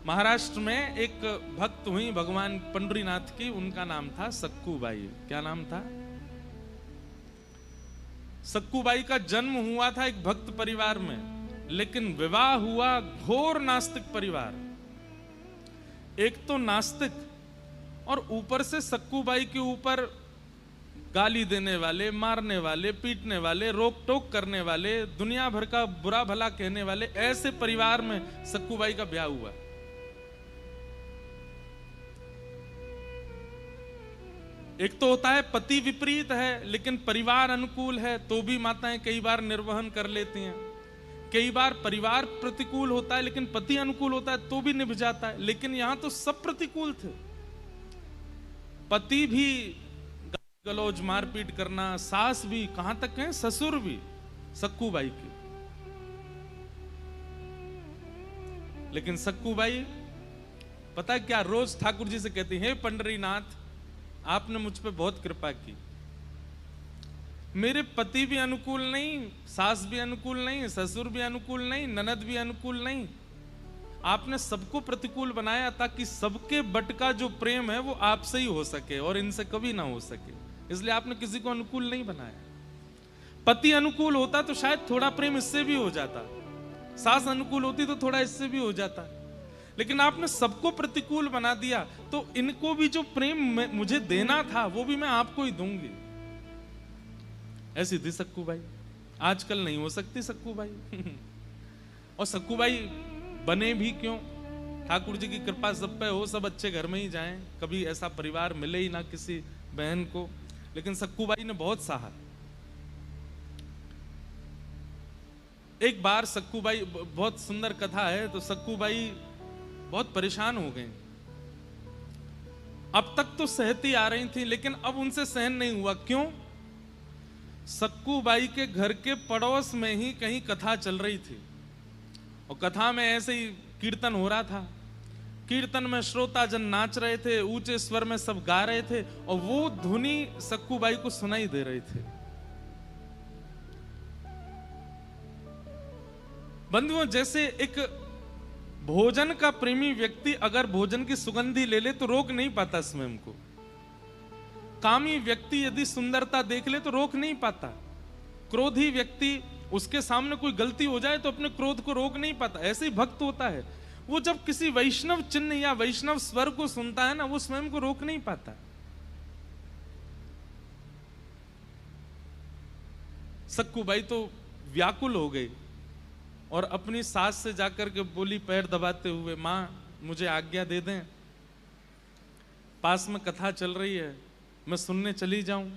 महाराष्ट्र में एक भक्त हुई भगवान पंडरीनाथ की, उनका नाम था सक्कूबाई। क्या नाम था? सक्कूबाई का जन्म हुआ था एक भक्त परिवार में, लेकिन विवाह हुआ घोर नास्तिक परिवार। एक तो नास्तिक और ऊपर से सक्कूबाई के ऊपर गाली देने वाले, मारने वाले, पीटने वाले, रोक टोक करने वाले, दुनिया भर का बुरा भला कहने वाले, ऐसे परिवार में सक्कूबाई का ब्याह हुआ। एक तो होता है पति विपरीत है लेकिन परिवार अनुकूल है, तो भी माताएं कई बार निर्वहन कर लेती हैं। कई बार परिवार प्रतिकूल होता है लेकिन पति अनुकूल होता है, तो भी निभ जाता है। लेकिन यहां तो सब प्रतिकूल थे। पति भी गलौज मारपीट करना, सास भी, कहां तक है ससुर भी सक्कूबाई की। लेकिन सक्कूबाई पता है क्या, रोज ठाकुर जी से कहती है, पंडरीनाथ आपने मुझ पे बहुत कृपा की। मेरे पति भी अनुकूल नहीं, सास भी अनुकूल नहीं, ससुर भी अनुकूल नहीं, ननद भी अनुकूल नहीं। आपने सबको प्रतिकूल बनाया ताकि सबके बट का जो प्रेम है वो आपसे ही हो सके और इनसे कभी ना हो सके। इसलिए आपने किसी को अनुकूल नहीं बनाया। पति अनुकूल होता तो शायद थोड़ा प्रेम इससे भी हो जाता, सास अनुकूल होती तो थोड़ा इससे भी हो जाता, लेकिन आपने सबको प्रतिकूल बना दिया, तो इनको भी जो प्रेम मुझे देना था वो भी मैं आपको ही दूंगी। ऐसी थी सक्कूबाई। आजकल नहीं हो सकती सक्कूबाई। और सक्कूबाई बने भी क्यों? ठाकुर जी की कृपा सब पे हो, सब अच्छे घर में ही जाएं, कभी ऐसा परिवार मिले ही ना किसी बहन को। लेकिन सक्कूबाई ने बहुत सहा। एक बार सक्कूबाई, बहुत सुंदर कथा है, तो सक्कूबाई बहुत परेशान हो गई। अब तक तो सहती आ रही थी लेकिन अब उनसे सहन नहीं हुआ। क्यों? सक्कूबाई के घर के पड़ोस में ही कहीं कथा चल रही थी और कथा में ऐसे ही कीर्तन हो रहा था। कीर्तन में श्रोताजन नाच रहे थे, ऊंचे स्वर में सब गा रहे थे और वो धुनी सक्कूबाई को सुनाई दे रही थी। बंधुओं, जैसे एक भोजन का प्रेमी व्यक्ति अगर भोजन की सुगंधी ले ले तो रोक नहीं पाता स्वयं को। कामी व्यक्ति यदि सुंदरता देख ले तो रोक नहीं पाता। क्रोधी व्यक्ति, उसके सामने कोई गलती हो जाए तो अपने क्रोध को रोक नहीं पाता। ऐसे ही भक्त होता है, वो जब किसी वैष्णव चिन्ह या वैष्णव स्वर को सुनता है ना, वो स्वयं को रोक नहीं पाता। सक्कूबाई तो व्याकुल हो गई और अपनी सास से जाकर के बोली पैर दबाते हुए, मां मुझे आज्ञा दे दें, पास में कथा चल रही है, मैं सुनने चली जाऊं।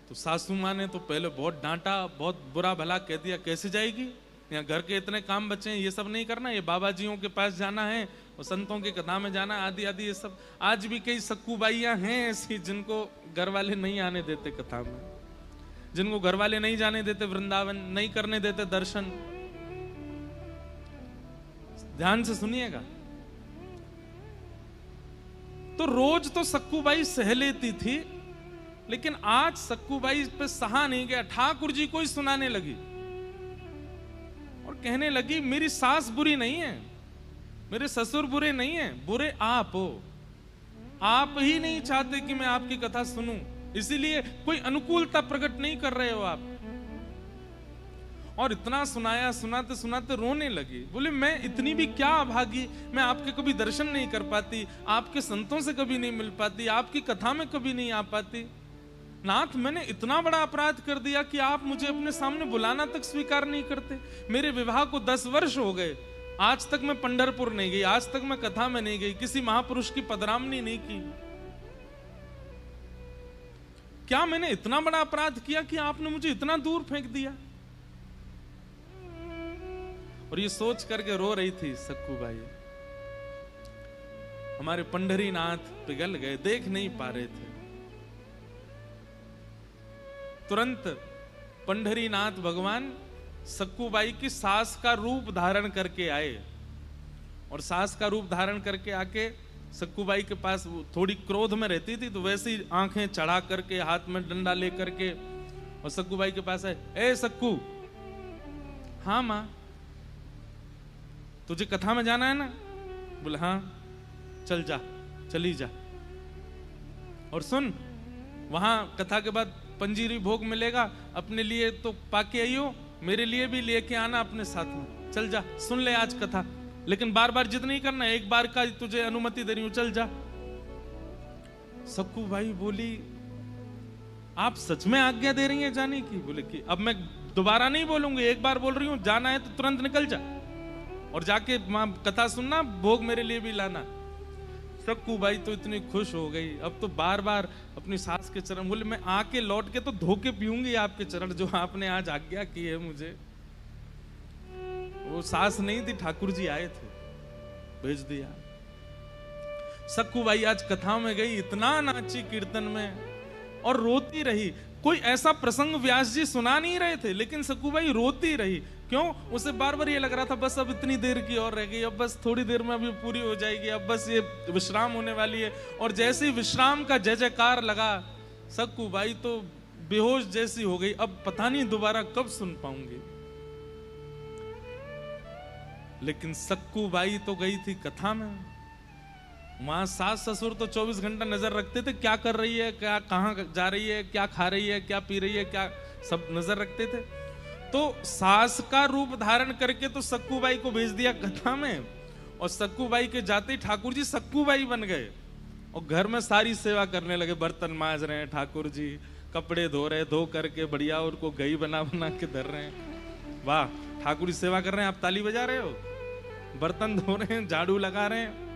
तो सासू मां ने तो पहले बहुत डांटा, बहुत बुरा भला कह दिया, कैसे जाएगी, यहाँ घर के इतने काम बचे हैं, ये सब नहीं करना, ये बाबा जियों के पास जाना है और संतों की कथा में जाना, आदि आदि ये सब। आज भी कई सक्कूबाइयां हैं ऐसी जिनको घर वाले नहीं आने देते कथा में, जिनको घर वाले नहीं जाने देते वृंदावन, नहीं करने देते दर्शन। ध्यान से सुनिएगा। तो रोज तो सक्कूबाई सह लेती थी, लेकिन आज सक्कूबाई पे सहा नहीं गया। ठाकुर जी को ही सुनाने लगी और कहने लगी, मेरी सास बुरी नहीं है, मेरे ससुर बुरे नहीं है, बुरे आप हो। आप ही नहीं चाहते कि मैं आपकी कथा सुनूं, इसीलिए कोई अनुकूलता प्रकट नहीं कर रहे हो आप। और इतना सुनाया, सुनाते सुनाते रोने लगी। बोले, मैं इतनी भी क्या अभागी, मैं आपके कभी दर्शन नहीं कर पाती, आपके संतों से कभी नहीं मिल पाती, आपकी कथा में कभी नहीं आ पाती। नाथ, मैंने इतना बड़ा अपराध कर दिया कि आप मुझे अपने सामने बुलाना तक स्वीकार नहीं करते। मेरे विवाह को 10 वर्ष हो गए, आज तक मैं पंढरपुर नहीं गई, आज तक मैं कथा में नहीं गई, किसी महापुरुष की पदरामनी नहीं की। क्या मैंने इतना बड़ा अपराध किया कि आपने मुझे इतना दूर फेंक दिया? और ये सोच करके रो रही थी सक्कूबाई। हमारे पंढरीनाथ पिघल गए, देख नहीं पा रहे थे। तुरंत पंढरीनाथ भगवान सक्कूबाई की सास का रूप धारण करके आए और सास का रूप धारण करके आके सक्कूबाई के पास, वो थोड़ी क्रोध में रहती थी तो वैसे ही आंखें चढ़ा करके, हाथ में डंडा लेकर के, और सक्कूबाई के पास आए, ए सक्कू। हाँ मां। तुझे कथा में जाना है ना? बोले हाँ, चल जा, चली जा। और सुन, वहां कथा के बाद पंजीरी भोग मिलेगा, अपने लिए तो पाके आइयो, मेरे लिए भी लेके आना अपने साथ में। चल जा, सुन ले आज कथा, लेकिन बार बार जिद नहीं करना, एक बार का तुझे अनुमति दे रही हूं, चल जा। सक्कू बाई बोली, आप सच में आज्ञा दे रही हैं जाने की? बोले कि अब मैं दोबारा नहीं बोलूंगी, एक बार बोल रही हूं, जाना है तो तुरंत निकल जा और जाके वहां कथा सुनना, भोग मेरे लिए भी लाना। सक्कू बाई तो इतनी खुश हो गई, अब तो बार बार अपनी सास के चरण, बोले मैं आके लौट के तो धोके पीऊंगी आपके चरण, जो आपने आज आज्ञा की है मुझे। वो सास नहीं थी, ठाकुर जी आए थे, भेज दिया। सक्कू बाई आज कथा में गई, इतना नाची कीर्तन में और रोती रही। कोई ऐसा प्रसंग व्यास जी सुना नहीं रहे थे, लेकिन सक्कू बाई रोती रही। क्यों? उसे बार बार ये लग रहा था बस अब इतनी देर की और रह गई, अब बस थोड़ी देर में अभी पूरी हो जाएगी, अब बस ये विश्राम होने वाली है। और जैसे ही विश्राम का जय जयकार लगा, सक्कू बाई तो बेहोश जैसी हो गई, अब पता नहीं दोबारा कब सुन पाऊंगी। लेकिन सक्कू बाई तो गई थी कथा में, वहां सास ससुर तो 24 घंटा नजर रखते थे, क्या कर रही है, क्या कहां जा रही है, क्या खा रही है, क्या पी रही है, क्या सब नजर रखते थे। तो सास का रूप धारण करके तो सक्कू बाई को भेज दिया कथा में, और सक्कू बाई के जाते ही ठाकुर जी सक्कू बाई बन गए और घर में सारी सेवा करने लगे। बर्तन मांज रहे हैं ठाकुर जी, कपड़े धो रहे, धो करके बढ़िया उनको गई बना बना के धर रहे हैं। वाह, ठाकुर जी सेवा कर रहे हैं, आप ताली बजा रहे हो, बर्तन धो रहे हैं, झाड़ू लगा रहे हैं।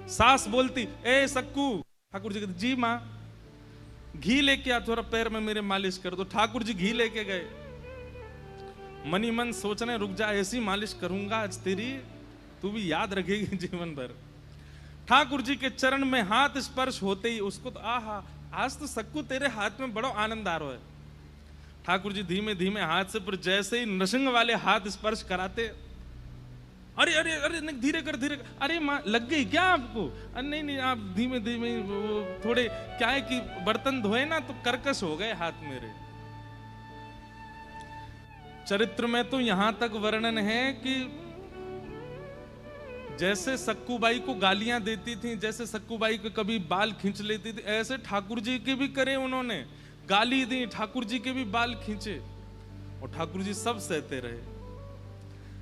सास बोलती, ए सक्कू, ठाकुर जी कहते जी माँ, घी लेके आ, थोड़ा पैर में मेरे मालिश कर दो। ठाकुर जी घी लेके गए, मनी मन सोचने, रुक जा, ऐसी मालिश करूंगा आज तेरी, तू भी याद रखेगी जीवन भर। ठाकुर जी के चरण में हाथ स्पर्श होते ही उसको तो आहा, आज तो सक्कू तेरे हाथ में बड़ो आनंद आ रहा है। ठाकुर जी धीमे धीमे हाथ से, पर जैसे ही नृसिंह वाले हाथ स्पर्श कराते, अरे अरे अरे धीरे कर, धीरे कर, अरे माँ लग गई क्या आपको? नहीं नहीं, आप धीमे धीमे, वो थोड़े क्या है कि बर्तन धोए ना तो कर्कश हो गए हाथ मेरे। चरित्र में तो यहां तक वर्णन है कि जैसे सक्कू बाई को गालियां देती थी, जैसे सक्कू बाई को कभी बाल खींच लेती थी, ऐसे ठाकुर जी के भी करे उन्होंने, गाली दी, ठाकुर जी के भी बाल खींचे, और ठाकुर जी सब सहते रहे।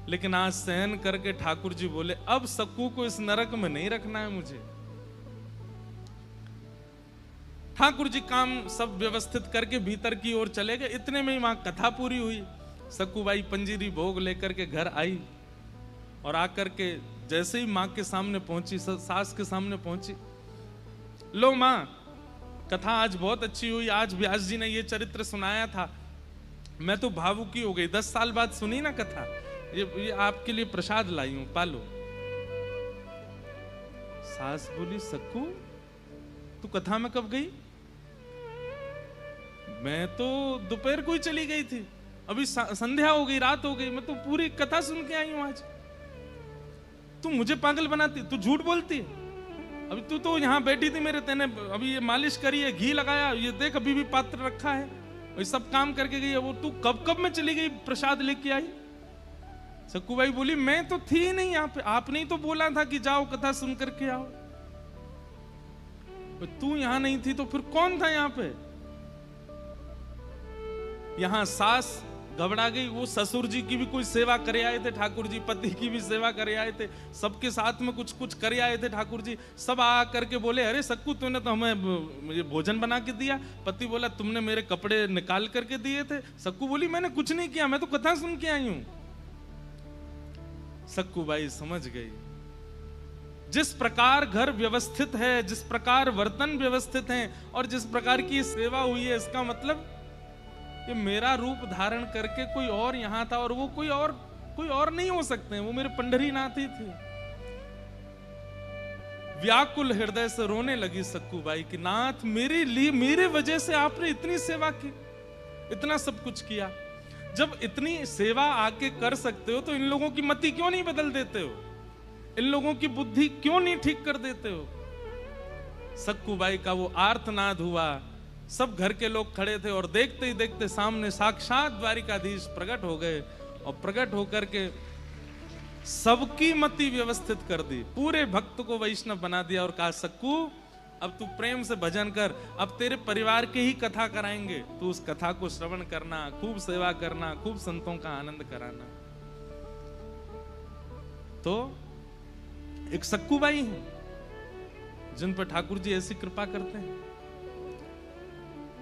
लेकिन आज सहन करके ठाकुर जी बोले, अब सक्कू को इस नरक में नहीं रखना है मुझे। ठाकुर जी काम सब व्यवस्थित करके भीतर की ओर चले गए। इतने में ही वहां कथा पूरी हुई। सक्कू बाई पंजीरी भोग लेकर के घर आई और आकर के जैसे ही मां के सामने पहुंची, सास के सामने पहुंची, लो मां, कथा आज बहुत अच्छी हुई, आज व्यास जी ने ये चरित्र सुनाया था, मैं तो भावुकी हो गई, 10 साल बाद सुनी ना कथा, ये आपके लिए प्रसाद लाई हूं, पालो। सास बोली, सक्कू तू कथा में कब गई? मैं तो दोपहर को ही चली गई थी, अभी संध्या हो गई, रात हो गई, मैं तो पूरी कथा सुन के आई हूं आज। तू मुझे पागल बनाती, तू झूठ बोलती, अभी तू तो यहाँ बैठी थी मेरे, तेने अभी ये मालिश करी है, घी लगाया, ये देख अभी भी पात्र रखा है, ये सब काम करके गई है वो, तू कब कब में चली गई प्रसाद लेके आई? सक्कू बाई बोली, मैं तो थी नहीं यहाँ पे, आपने ही तो बोला था कि जाओ कथा सुन करके आओ, तू यहाँ नहीं थी तो फिर कौन था यहाँ पे? यहाँ सास घबरा गई, वो ससुर जी की भी कोई सेवा करे आए थे ठाकुर जी, पति की भी सेवा करे आए थे, सबके साथ में कुछ कुछ करे आए थे ठाकुर जी। सब आ करके बोले, अरे सक्कू तूने तो हमें ये भोजन बना के दिया। पति बोला, तुमने मेरे कपड़े निकाल करके दिए थे। सक्कू बोली, मैंने कुछ नहीं किया, मैं तो कथा सुन के आई हूं। सक्कू बाई समझ गई, जिस प्रकार घर व्यवस्थित है, जिस प्रकार बर्तन व्यवस्थित हैं और जिस प्रकार की सेवा हुई है, इसका मतलब ये मेरा रूप धारण करके कोई और यहां था, और वो कोई और नहीं हो सकते हैं, वो मेरे पंढरीनाथ ही थे। व्याकुल हृदय से रोने लगी सक्कू बाई कि नाथ, मेरे लिए, मेरे वजह से आपने इतनी सेवा की, इतना सब कुछ किया। जब इतनी सेवा आके कर सकते हो तो इन लोगों की मति क्यों नहीं बदल देते हो? इन लोगों की बुद्धि क्यों नहीं ठीक कर देते हो? सक्कू बाई का वो आर्तनाद हुआ, सब घर के लोग खड़े थे, और देखते ही देखते सामने साक्षात द्वारिकाधीश प्रकट हो गए, और प्रकट होकर के सबकी मति व्यवस्थित कर दी, पूरे भक्त को वैष्णव बना दिया और कहा सक्कू अब तू प्रेम से भजन कर, अब तेरे परिवार के ही कथा कराएंगे, तू उस कथा को श्रवण करना, खूब सेवा करना, खूब संतों का आनंद कराना। तो एक सक्कूबाई है जिन पर ठाकुर जी ऐसी कृपा करते हैं।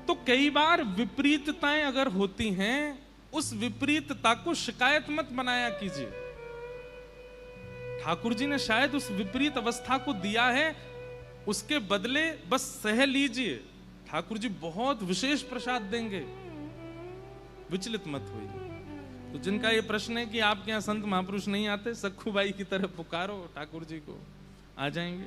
तो कई बार विपरीतताएं अगर होती हैं, उस विपरीतता को शिकायत मत बनाया कीजिए। ठाकुर जी ने शायद उस विपरीत अवस्था को दिया है, उसके बदले बस सह लीजिए, ठाकुर जी बहुत विशेष प्रसाद देंगे, विचलित मत होइए। तो जिनका ये प्रश्न है कि आपके यहां संत महापुरुष नहीं आते, सक्खूबाई की तरह पुकारो, ठाकुर जी को आ जाएंगे।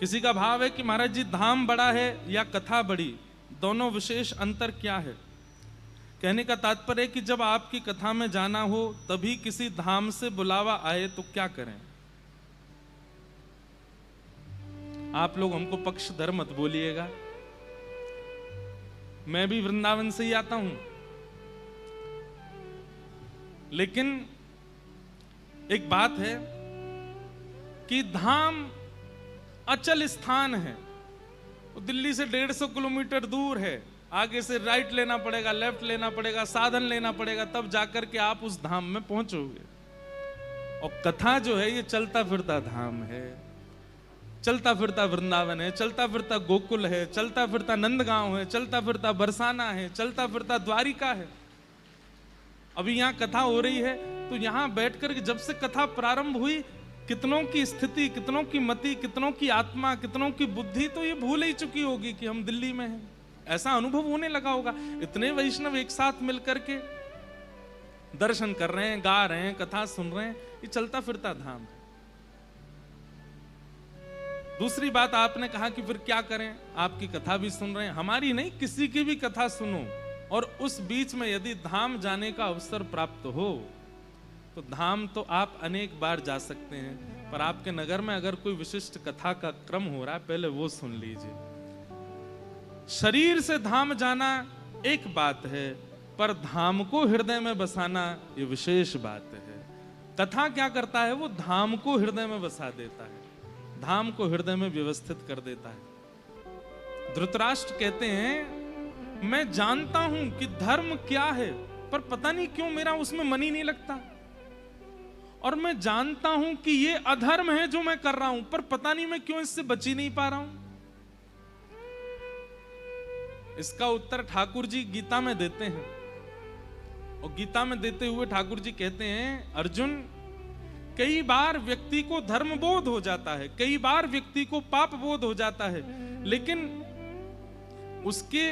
किसी का भाव है कि महाराज जी धाम बड़ा है या कथा बड़ी, दोनों विशेष अंतर क्या है? कहने का तात्पर्य है कि जब आपकी कथा में जाना हो तभी किसी धाम से बुलावा आए तो क्या करें? आप लोग हमको पक्षधर मत बोलिएगा, मैं भी वृंदावन से ही आता हूं, लेकिन एक बात है कि धाम अचल स्थान है, वो दिल्ली से 150 किलोमीटर दूर है, आगे से राइट लेना पड़ेगा, लेफ्ट लेना पड़ेगा, साधन लेना पड़ेगा, तब जाकर के आप उस धाम में पहुंचोगे। और कथा जो है ये चलता फिरता धाम है, चलता फिरता वृंदावन है, चलता फिरता गोकुल है, चलता फिरता नंदगांव है, चलता फिरता बरसाना है, चलता फिरता द्वारिका है। अभी यहां कथा हो रही है, तो यहां बैठकर के जब से कथा प्रारंभ हुई, कितनों की स्थिति, कितनों की मति, कितनों की आत्मा, कितनों की बुद्धि तो ये भूल ही चुकी होगी कि हम दिल्ली में हैं। ऐसा अनुभव होने लगा होगा। इतने वैष्णव एक साथ मिलकर के दर्शन कर रहे हैं, गा रहे हैं, कथा सुन रहे हैं, ये चलता फिरता धाम है। दूसरी बात आपने कहा कि फिर क्या करें, आपकी कथा भी सुन रहे हैं, हमारी नहीं, किसी की भी कथा सुनो, और उस बीच में यदि धाम जाने का अवसर प्राप्त हो तो धाम तो आप अनेक बार जा सकते हैं, पर आपके नगर में अगर कोई विशिष्ट कथा का क्रम हो रहा है, पहले वो सुन लीजिए। शरीर से धाम जाना एक बात है, पर धाम को हृदय में बसाना ये विशेष बात है। कथा क्या करता है, वो धाम को हृदय में बसा देता है, धाम को हृदय में व्यवस्थित कर देता है। धृतराष्ट्र कहते हैं, मैं जानता हूं कि धर्म क्या है, पर पता नहीं क्यों मेरा उसमें मन ही नहीं लगता, और मैं जानता हूं कि ये अधर्म है जो मैं कर रहा हूं, पर पता नहीं मैं क्यों इससे बच ही नहीं पा रहा हूं। इसका उत्तर ठाकुर जी गीता में देते हैं, और गीता में देते हुए ठाकुर जी कहते हैं, अर्जुन, कई बार व्यक्ति को धर्म बोध हो जाता है, कई बार व्यक्ति को पाप बोध हो जाता है, लेकिन उसके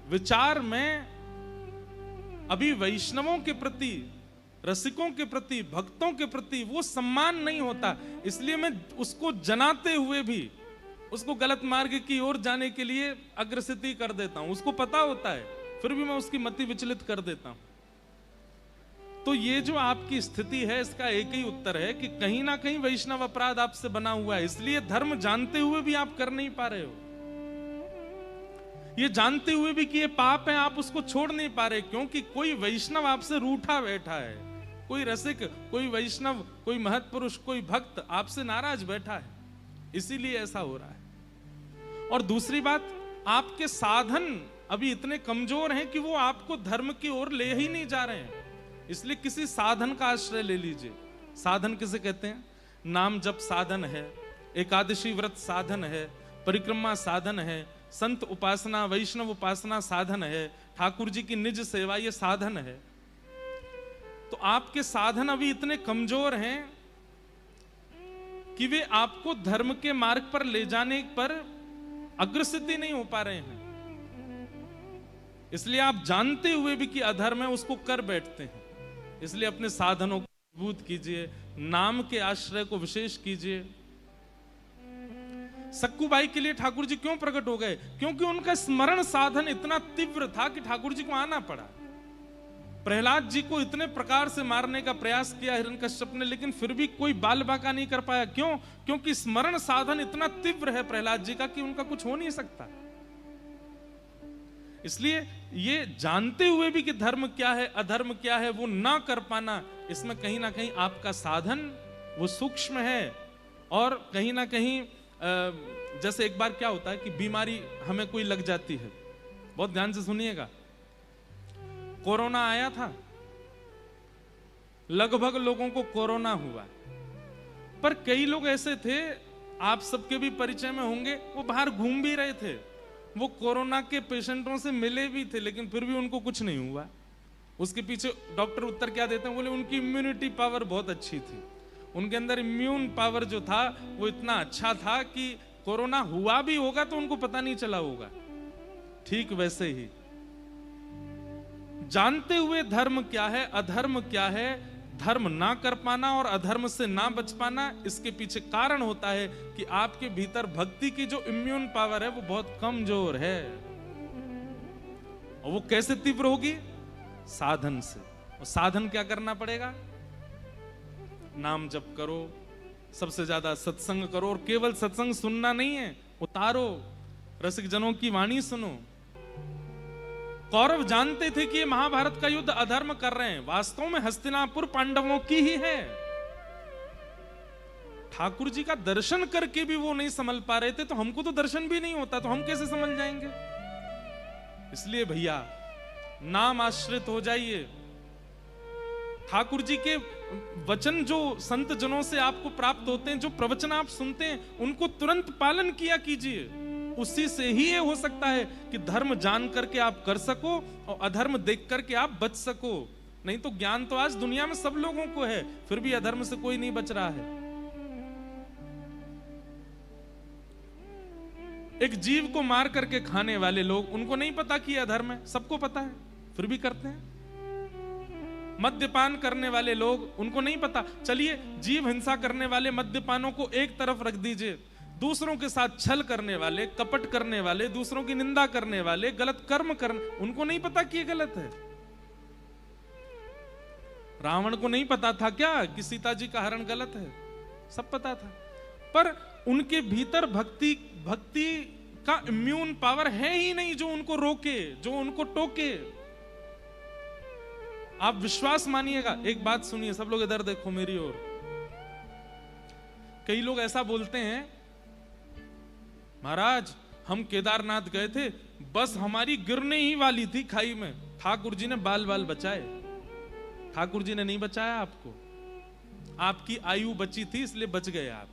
विचार में अभी वैष्णवों के प्रति, रसिकों के प्रति, भक्तों के प्रति वो सम्मान नहीं होता, इसलिए मैं उसको जनाते हुए भी उसको गलत मार्ग की ओर जाने के लिए अग्रसित कर देता हूं। उसको पता होता है, फिर भी मैं उसकी मति विचलित कर देता हूं। तो ये जो आपकी स्थिति है, इसका एक ही उत्तर है कि कहीं ना कहीं वैष्णव अपराध आपसे बना हुआ है, इसलिए धर्म जानते हुए भी आप कर नहीं पा रहे हो। ये जानते हुए भी कि ये पाप है, आप उसको छोड़ नहीं पा रहे, क्योंकि कोई वैष्णव आपसे रूठा बैठा है, कोई रसिक, कोई वैष्णव, कोई महत्पुरुष, कोई भक्त आपसे नाराज बैठा है, इसीलिए ऐसा हो रहा है। और दूसरी बात, आपके साधन अभी इतने कमजोर हैं कि वो आपको धर्म की ओर ले ही नहीं जा रहे हैं, इसलिए किसी साधन का आश्रय ले लीजिए। साधन किसे कहते हैं? नाम जप साधन है, एकादशी व्रत साधन है, परिक्रमा साधन है, संत उपासना, वैष्णव उपासना साधन है, ठाकुर जी की निज सेवा ये साधन है। तो आपके साधन अभी इतने कमजोर हैं कि वे आपको धर्म के मार्ग पर ले जाने पर अग्रसित नहीं हो पा रहे हैं, इसलिए आप जानते हुए भी कि अधर्म है उसको कर बैठते हैं। इसलिए अपने साधनों को मजबूत कीजिए, नाम के आश्रय को विशेष कीजिए। सक्कूबाई के लिए ठाकुर जी क्यों प्रकट हो गए? क्योंकि उनका स्मरण साधन इतना तीव्र था कि ठाकुर जी को आना पड़ा। प्रहलाद जी को इतने प्रकार से मारने का प्रयास किया हिरण्यकश्यप ने, लेकिन फिर भी कोई बाल बाका नहीं कर पाया। क्यों? क्योंकि स्मरण साधन इतना तीव्र है प्रहलाद जी का कि उनका कुछ हो नहीं सकता। इसलिए ये जानते हुए भी कि धर्म क्या है अधर्म क्या है वो ना कर पाना, इसमें कहीं ना कहीं आपका साधन वो सूक्ष्म है। और कहीं ना कहीं जैसे एक बार क्या होता है कि बीमारी हमें कोई लग जाती है, बहुत ध्यान से सुनिएगा। कोरोना आया था, लगभग लोगों को कोरोना हुआ, पर कई लोग ऐसे थे, आप सबके भी परिचय में होंगे, वो बाहर घूम भी रहे थे, वो कोरोना के पेशेंटों से मिले भी थे, लेकिन फिर भी उनको कुछ नहीं हुआ। उसके पीछे डॉक्टर उत्तर क्या देते हैं, बोले उनकी इम्यूनिटी पावर बहुत अच्छी थी, उनके अंदर इम्यून पावर जो था वो इतना अच्छा था कि कोरोना हुआ भी होगा तो उनको पता नहीं चला होगा। ठीक वैसे ही जानते हुए धर्म क्या है अधर्म क्या है, धर्म ना कर पाना और अधर्म से ना बच पाना, इसके पीछे कारण होता है कि आपके भीतर भक्ति की जो इम्यून पावर है वो बहुत कमजोर है। और वो कैसे तीव्र होगी? साधन से। और साधन क्या करना पड़ेगा? नाम जप करो, सबसे ज्यादा सत्संग करो, और केवल सत्संग सुनना नहीं है, उतारो, रसिक जनों की वाणी सुनो। कौरव जानते थे कि ये महाभारत का युद्ध अधर्म कर रहे हैं, वास्तव में हस्तिनापुर पांडवों की ही है। ठाकुर जी का दर्शन करके भी वो नहीं समझ पा रहे थे, तो हमको तो दर्शन भी नहीं होता, तो हम कैसे समझ जाएंगे? इसलिए भैया नाम आश्रित हो जाइए। ठाकुर जी के वचन जो संत जनों से आपको प्राप्त होते हैं, जो प्रवचन आप सुनते हैं, उनको तुरंत पालन किया कीजिए। उसी से ही ये हो सकता है कि धर्म जान करके आप कर सको और अधर्म देख करके आप बच सको। नहीं तो ज्ञान तो आज दुनिया में सब लोगों को है, फिर भी अधर्म से कोई नहीं बच रहा है। एक जीव को मार करके खाने वाले लोग, उनको नहीं पता कि अधर्म है, सबको पता है, फिर भी करते हैं। मद्यपान करने वाले लोग, उनको नहीं पता, चलिए जीव हिंसा करने वाले मद्यपानों को एक तरफ रख दीजिए, दूसरों के साथ छल करने वाले, कपट करने वाले, दूसरों की निंदा करने वाले, गलत कर्म करने, उनको नहीं पता कि ये गलत है। रावण को नहीं पता था क्या कि सीता जी का हरण गलत है? सब पता था, पर उनके भीतर भक्ति का इम्यून पावर है ही नहीं जो उनको रोके, जो उनको टोके। आप विश्वास मानिएगा, एक बात सुनिए, सब लोग इधर देखो मेरी ओर। कई लोग ऐसा बोलते हैं, महाराज हम केदारनाथ गए थे, बस हमारी गिरने ही वाली थी खाई में, ठाकुर जी ने बाल बाल बचाए। ठाकुर जी ने नहीं बचाया आपको, आपकी आयु बची थी इसलिए बच गए आप।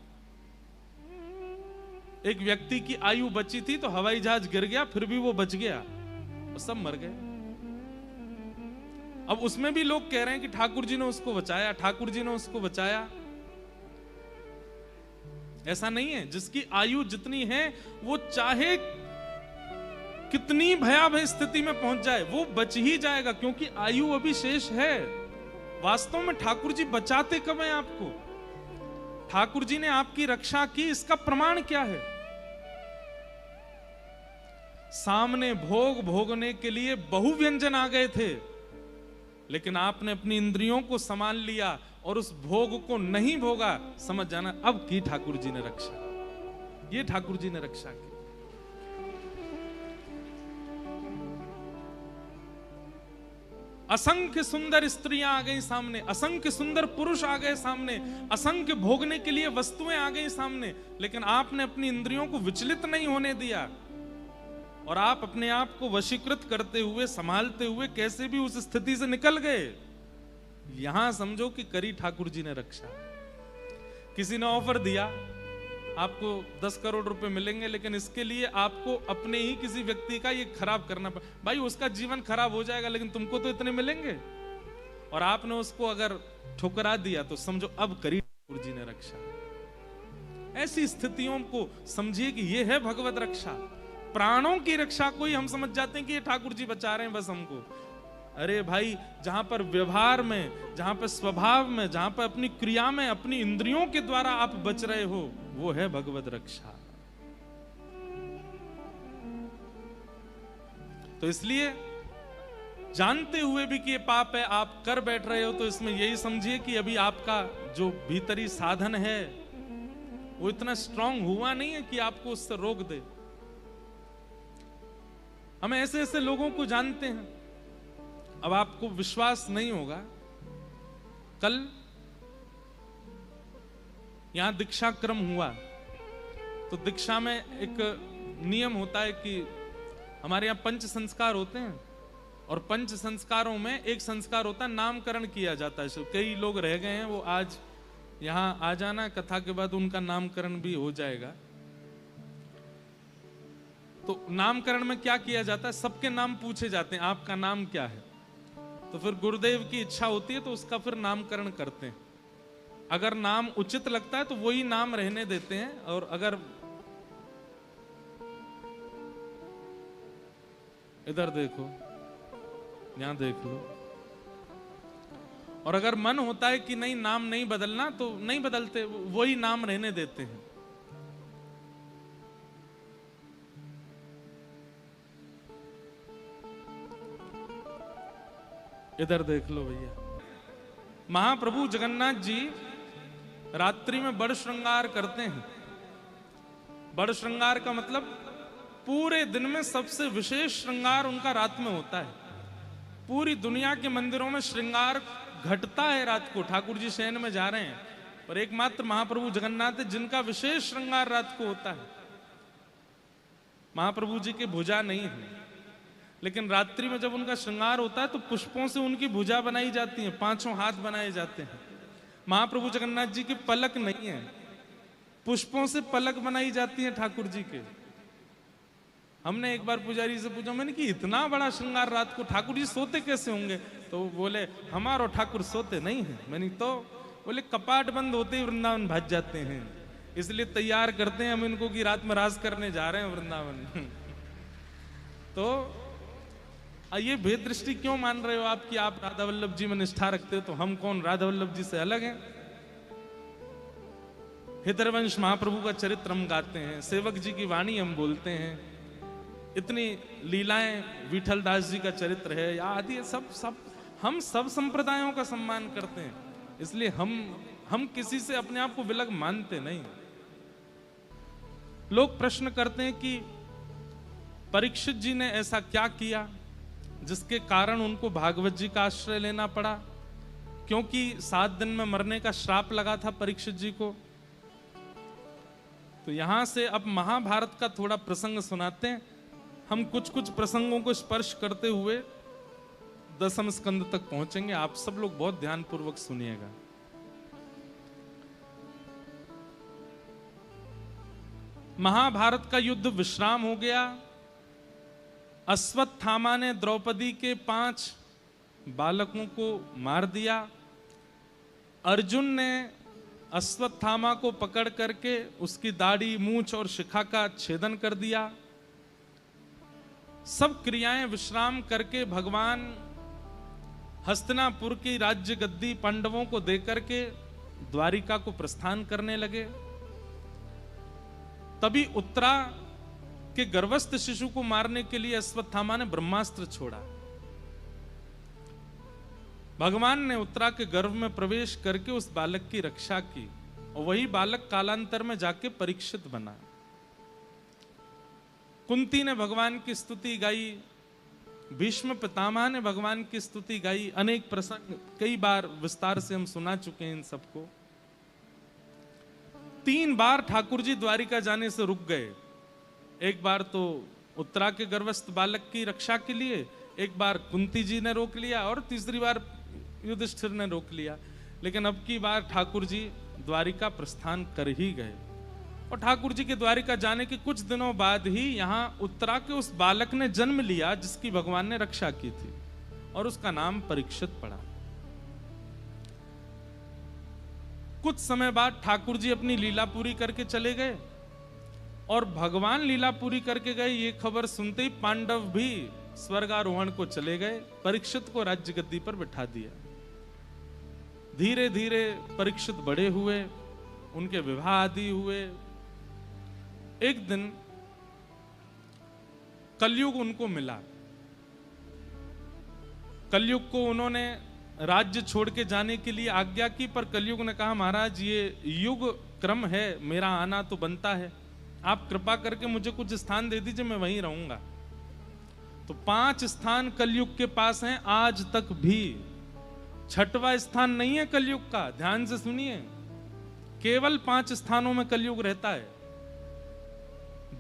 एक व्यक्ति की आयु बची थी तो हवाई जहाज गिर गया, फिर भी वो बच गया, और सब मर गए। अब उसमें भी लोग कह रहे हैं कि ठाकुर जी ने उसको बचाया, ठाकुर जी ने उसको बचाया। ऐसा नहीं है, जिसकी आयु जितनी है वो चाहे कितनी भयावह स्थिति में पहुंच जाए वो बच ही जाएगा, क्योंकि आयु अभी शेष है। वास्तव में ठाकुर जी बचाते कब हैं आपको? ठाकुर जी ने आपकी रक्षा की, इसका प्रमाण क्या है? सामने भोग भोगने के लिए बहु व्यंजन आ गए थे, लेकिन आपने अपनी इंद्रियों को संभाल लिया और उस भोग को नहीं भोगा। समझ जाना, अब की ठाकुर जी ने रक्षा, ये ठाकुर जी ने रक्षा की। असंख्य सुंदर स्त्रियां आ गई सामने, असंख्य सुंदर पुरुष आ गए सामने, असंख्य भोगने के लिए वस्तुएं आ गई सामने, लेकिन आपने अपनी इंद्रियों को विचलित नहीं होने दिया, और आप अपने आप को वशीकृत करते हुए, संभालते हुए कैसे भी उस स्थिति से निकल गए। यहां समझो कि करी ठाकुर जी ने रक्षा। किसी ने ऑफर दिया, आपको 10 करोड़ रुपए मिलेंगे, लेकिन इसके लिए आपको अपने ही किसी व्यक्ति का ये खराब करना पड़ा। भाई उसका जीवन खराब हो जाएगा, लेकिन तुमको तो इतने मिलेंगे, और आपने उसको अगर ठुकरा दिया तो समझो अब करी ठाकुर जी ने रक्षा। ऐसी स्थितियों को समझिए कि ये है भगवत रक्षा। प्राणों की रक्षा कोई हम समझ जाते हैं कि ये ठाकुर जी बचा रहे हैं बस हमको। अरे भाई, जहां पर व्यवहार में, जहां पर स्वभाव में, जहां पर अपनी क्रिया में, अपनी इंद्रियों के द्वारा आप बच रहे हो, वो है भगवत रक्षा। तो इसलिए जानते हुए भी कि ये पाप है, आप कर बैठ रहे हो, तो इसमें यही समझिए कि अभी आपका जो भीतरी साधन है वो इतना स्ट्रांग हुआ नहीं है कि आपको उससे रोक दे। हम ऐसे ऐसे लोगों को जानते हैं। अब आपको विश्वास नहीं होगा, कल यहां दीक्षा क्रम हुआ तो दीक्षा में एक नियम होता है कि हमारे यहाँ पंच संस्कार होते हैं और पंच संस्कारों में एक संस्कार होता है नामकरण किया जाता है। कई लोग रह गए हैं, वो आज यहाँ आ जाना, कथा के बाद उनका नामकरण भी हो जाएगा। तो नामकरण में क्या किया जाता है, सबके नाम पूछे जाते हैं, आपका नाम क्या है। तो फिर गुरुदेव की इच्छा होती है तो उसका फिर नामकरण करते हैं। अगर नाम उचित लगता है तो वही नाम रहने देते हैं, और अगर इधर देखो, यहां देख लो, और अगर मन होता है कि नहीं नाम नहीं बदलना तो नहीं बदलते, वही नाम रहने देते हैं। इधर देख लो भैया, महाप्रभु जगन्नाथ जी रात्रि में बड़ श्रृंगार करते हैं। बड़ श्रृंगार का मतलब पूरे दिन में सबसे विशेष श्रृंगार उनका रात में होता है। पूरी दुनिया के मंदिरों में श्रृंगार घटता है रात को, ठाकुर जी शयन में जा रहे हैं, पर एकमात्र महाप्रभु जगन्नाथ है जिनका विशेष श्रृंगार रात को होता है। महाप्रभु जी की भुजा नहीं है, लेकिन रात्रि में जब उनका श्रृंगार होता है तो पुष्पों से उनकी भुजा बनाई जाती है, 5 हाथ बनाए जाते हैं। महाप्रभु जगन्नाथ जी की पलक नहीं है, पुष्पों से पलक बनाई जाती है ठाकुर जी के। हमने एक बार पुजारी से पूछा, मैंने कि इतना बड़ा श्रृंगार रात को ठाकुर जी सोते कैसे होंगे? तो बोले हमारो ठाकुर सोते नहीं है। मैंने तो बोले कपाट बंद होते ही वृंदावन भाग जाते हैं, इसलिए तैयार करते हैं हम इनको कि रात में रास करने जा रहे हैं वृंदावन। तो ये भेद दृष्टि क्यों मान रहे हो आप कि आप राधा वल्लभ जी में निष्ठा रखते हो, तो हम कौन राधा वल्लभ जी से अलग हैं? हृदयवंश महाप्रभु का चरित्र हम गाते हैं, सेवक जी की वाणी हम बोलते हैं, इतनी लीलाएं विठल दास जी का चरित्र है आदि, सब हम सब संप्रदायों का सम्मान करते हैं, इसलिए हम किसी से अपने आप को विलग मानते नहीं। लोग प्रश्न करते हैं कि परीक्षित जी ने ऐसा क्या किया जिसके कारण उनको भागवत जी का आश्रय लेना पड़ा, क्योंकि 7 दिन में मरने का श्राप लगा था परीक्षित जी को। तो यहां से अब महाभारत का थोड़ा प्रसंग सुनाते हैं। हम कुछ कुछ प्रसंगों को स्पर्श करते हुए 10वें स्कंद तक पहुंचेंगे, आप सब लोग बहुत ध्यानपूर्वक सुनिएगा। महाभारत का युद्ध विश्राम हो गया। अश्वत्थामा ने द्रौपदी के 5 बालकों को मार दिया। अर्जुन ने अश्वत्थामा को पकड़ करके उसकी दाढ़ी, मूंछ और शिखा का छेदन कर दिया। सब क्रियाएं विश्राम करके भगवान हस्तिनापुर की राज्य गद्दी पांडवों को देकर के द्वारिका को प्रस्थान करने लगे। तभी उत्तरा के गर्भस्थ शिशु को मारने के लिए अश्वत्थामा ने ब्रह्मास्त्र छोड़ा। भगवान ने उत्तरा के गर्भ में प्रवेश करके उस बालक की रक्षा की, और वही बालक कालांतर में जाके परीक्षित बना। कुंती ने भगवान की स्तुति गाई, भीष्म पितामह ने भगवान की स्तुति गाई। अनेक प्रसंग कई बार विस्तार से हम सुना चुके हैं इन सबको। 3 बार ठाकुर जी द्वारिका जाने से रुक गए। एक बार तो उत्तरा के गर्भस्थ बालक की रक्षा के लिए, एक बार कुंती जी ने रोक लिया, और तीसरी बार युधिष्ठिर ने रोक लिया। लेकिन अब की बार ठाकुर जी द्वारिका प्रस्थान कर ही गए। और ठाकुर जी के द्वारिका जाने के कुछ दिनों बाद ही यहाँ उत्तरा के उस बालक ने जन्म लिया जिसकी भगवान ने रक्षा की थी, और उसका नाम परीक्षित पड़ा। कुछ समय बाद ठाकुर जी अपनी लीला पूरी करके चले गए, और भगवान लीला पूरी करके गए ये खबर सुनते ही पांडव भी स्वर्गारोहण को चले गए। परीक्षित को राज्य गद्दी पर बिठा दिया। धीरे धीरे परीक्षित बड़े हुए, उनके विवाह आदि हुए। एक दिन कलयुग उनको मिला। कलयुग को उन्होंने राज्य छोड़ के जाने के लिए आज्ञा की, पर कलयुग ने कहा महाराज ये युग क्रम है, मेरा आना तो बनता है, आप कृपा करके मुझे कुछ स्थान दे दीजिए, मैं वहीं रहूंगा। तो 5 स्थान कलयुग के पास हैं आज तक भी। 6वां स्थान नहीं है कलयुग का, ध्यान से सुनिए। केवल 5 स्थानों में कलयुग रहता है।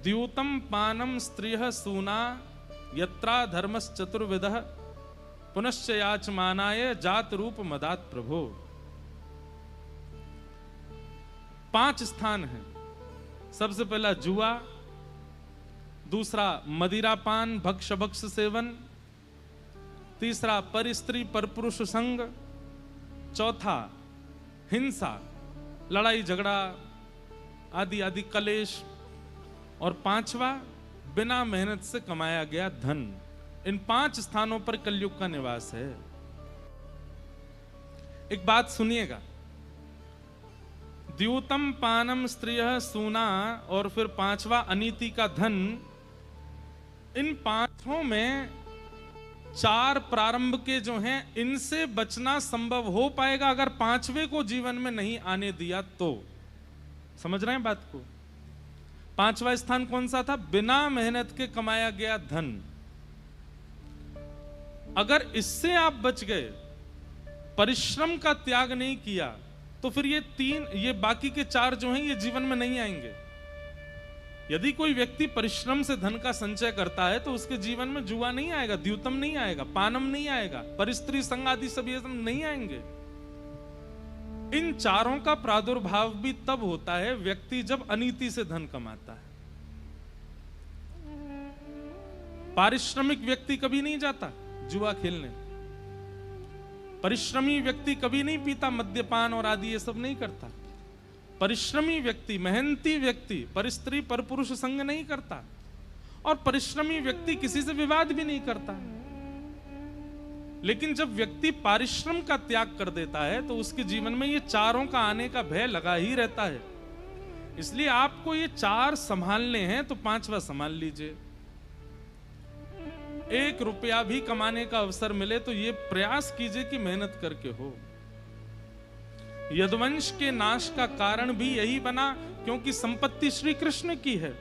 द्यूतम पानम स्त्रियः सूना यत्रा धर्मस् चतुर्विधः पुनश्च याचमानाय जात रूप मदात प्रभो। 5 स्थान हैं। सबसे पहला जुआ, दूसरा मदिरापान भक्ष भक्ष सेवन, तीसरा पर स्त्री पर पुरुष संग, चौथा हिंसा, लड़ाई झगड़ा आदि आदि कलेश, और 5वां बिना मेहनत से कमाया गया धन। इन 5 स्थानों पर कलयुग का निवास है। एक बात सुनिएगा, द्यूतम पानम स्त्रियः सूना और फिर 5वां अनीति का धन। इन 5 में 4 प्रारंभ के जो हैं, इनसे बचना संभव हो पाएगा अगर 5वें को जीवन में नहीं आने दिया तो। समझ रहे हैं बात को? 5वां स्थान कौन सा था? बिना मेहनत के कमाया गया धन। अगर इससे आप बच गए, परिश्रम का त्याग नहीं किया, तो फिर ये बाकी के 4 जो हैं ये जीवन में नहीं आएंगे। यदि कोई व्यक्ति परिश्रम से धन का संचय करता है तो उसके जीवन में जुआ नहीं आएगा, द्यूतम नहीं आएगा, पानम नहीं आएगा, परिस्त्री संग आदि सब ये सब नहीं आएंगे। इन 4 का प्रादुर्भाव भी तब होता है व्यक्ति जब अनीति से धन कमाता है। पारिश्रमिक व्यक्ति कभी नहीं जाता जुआ खेलने, परिश्रमी व्यक्ति कभी नहीं पीता मद्यपान और आदि ये सब नहीं करता। परिश्रमी व्यक्ति, मेहनती व्यक्ति परिस्त्री पर पुरुष संग नहीं करता, और परिश्रमी व्यक्ति किसी से विवाद भी नहीं करता। लेकिन जब व्यक्ति परिश्रम का त्याग कर देता है तो उसके जीवन में ये 4 का आने का भय लगा ही रहता है। इसलिए आपको ये 4 संभालने हैं तो 5वां संभाल लीजिए। 1 रुपया भी कमाने का अवसर मिले तो ये प्रयास कीजिए कि मेहनत करके हो। यदुवंश के नाश का कारण भी यही बना क्योंकि संपत्ति श्री कृष्ण की है,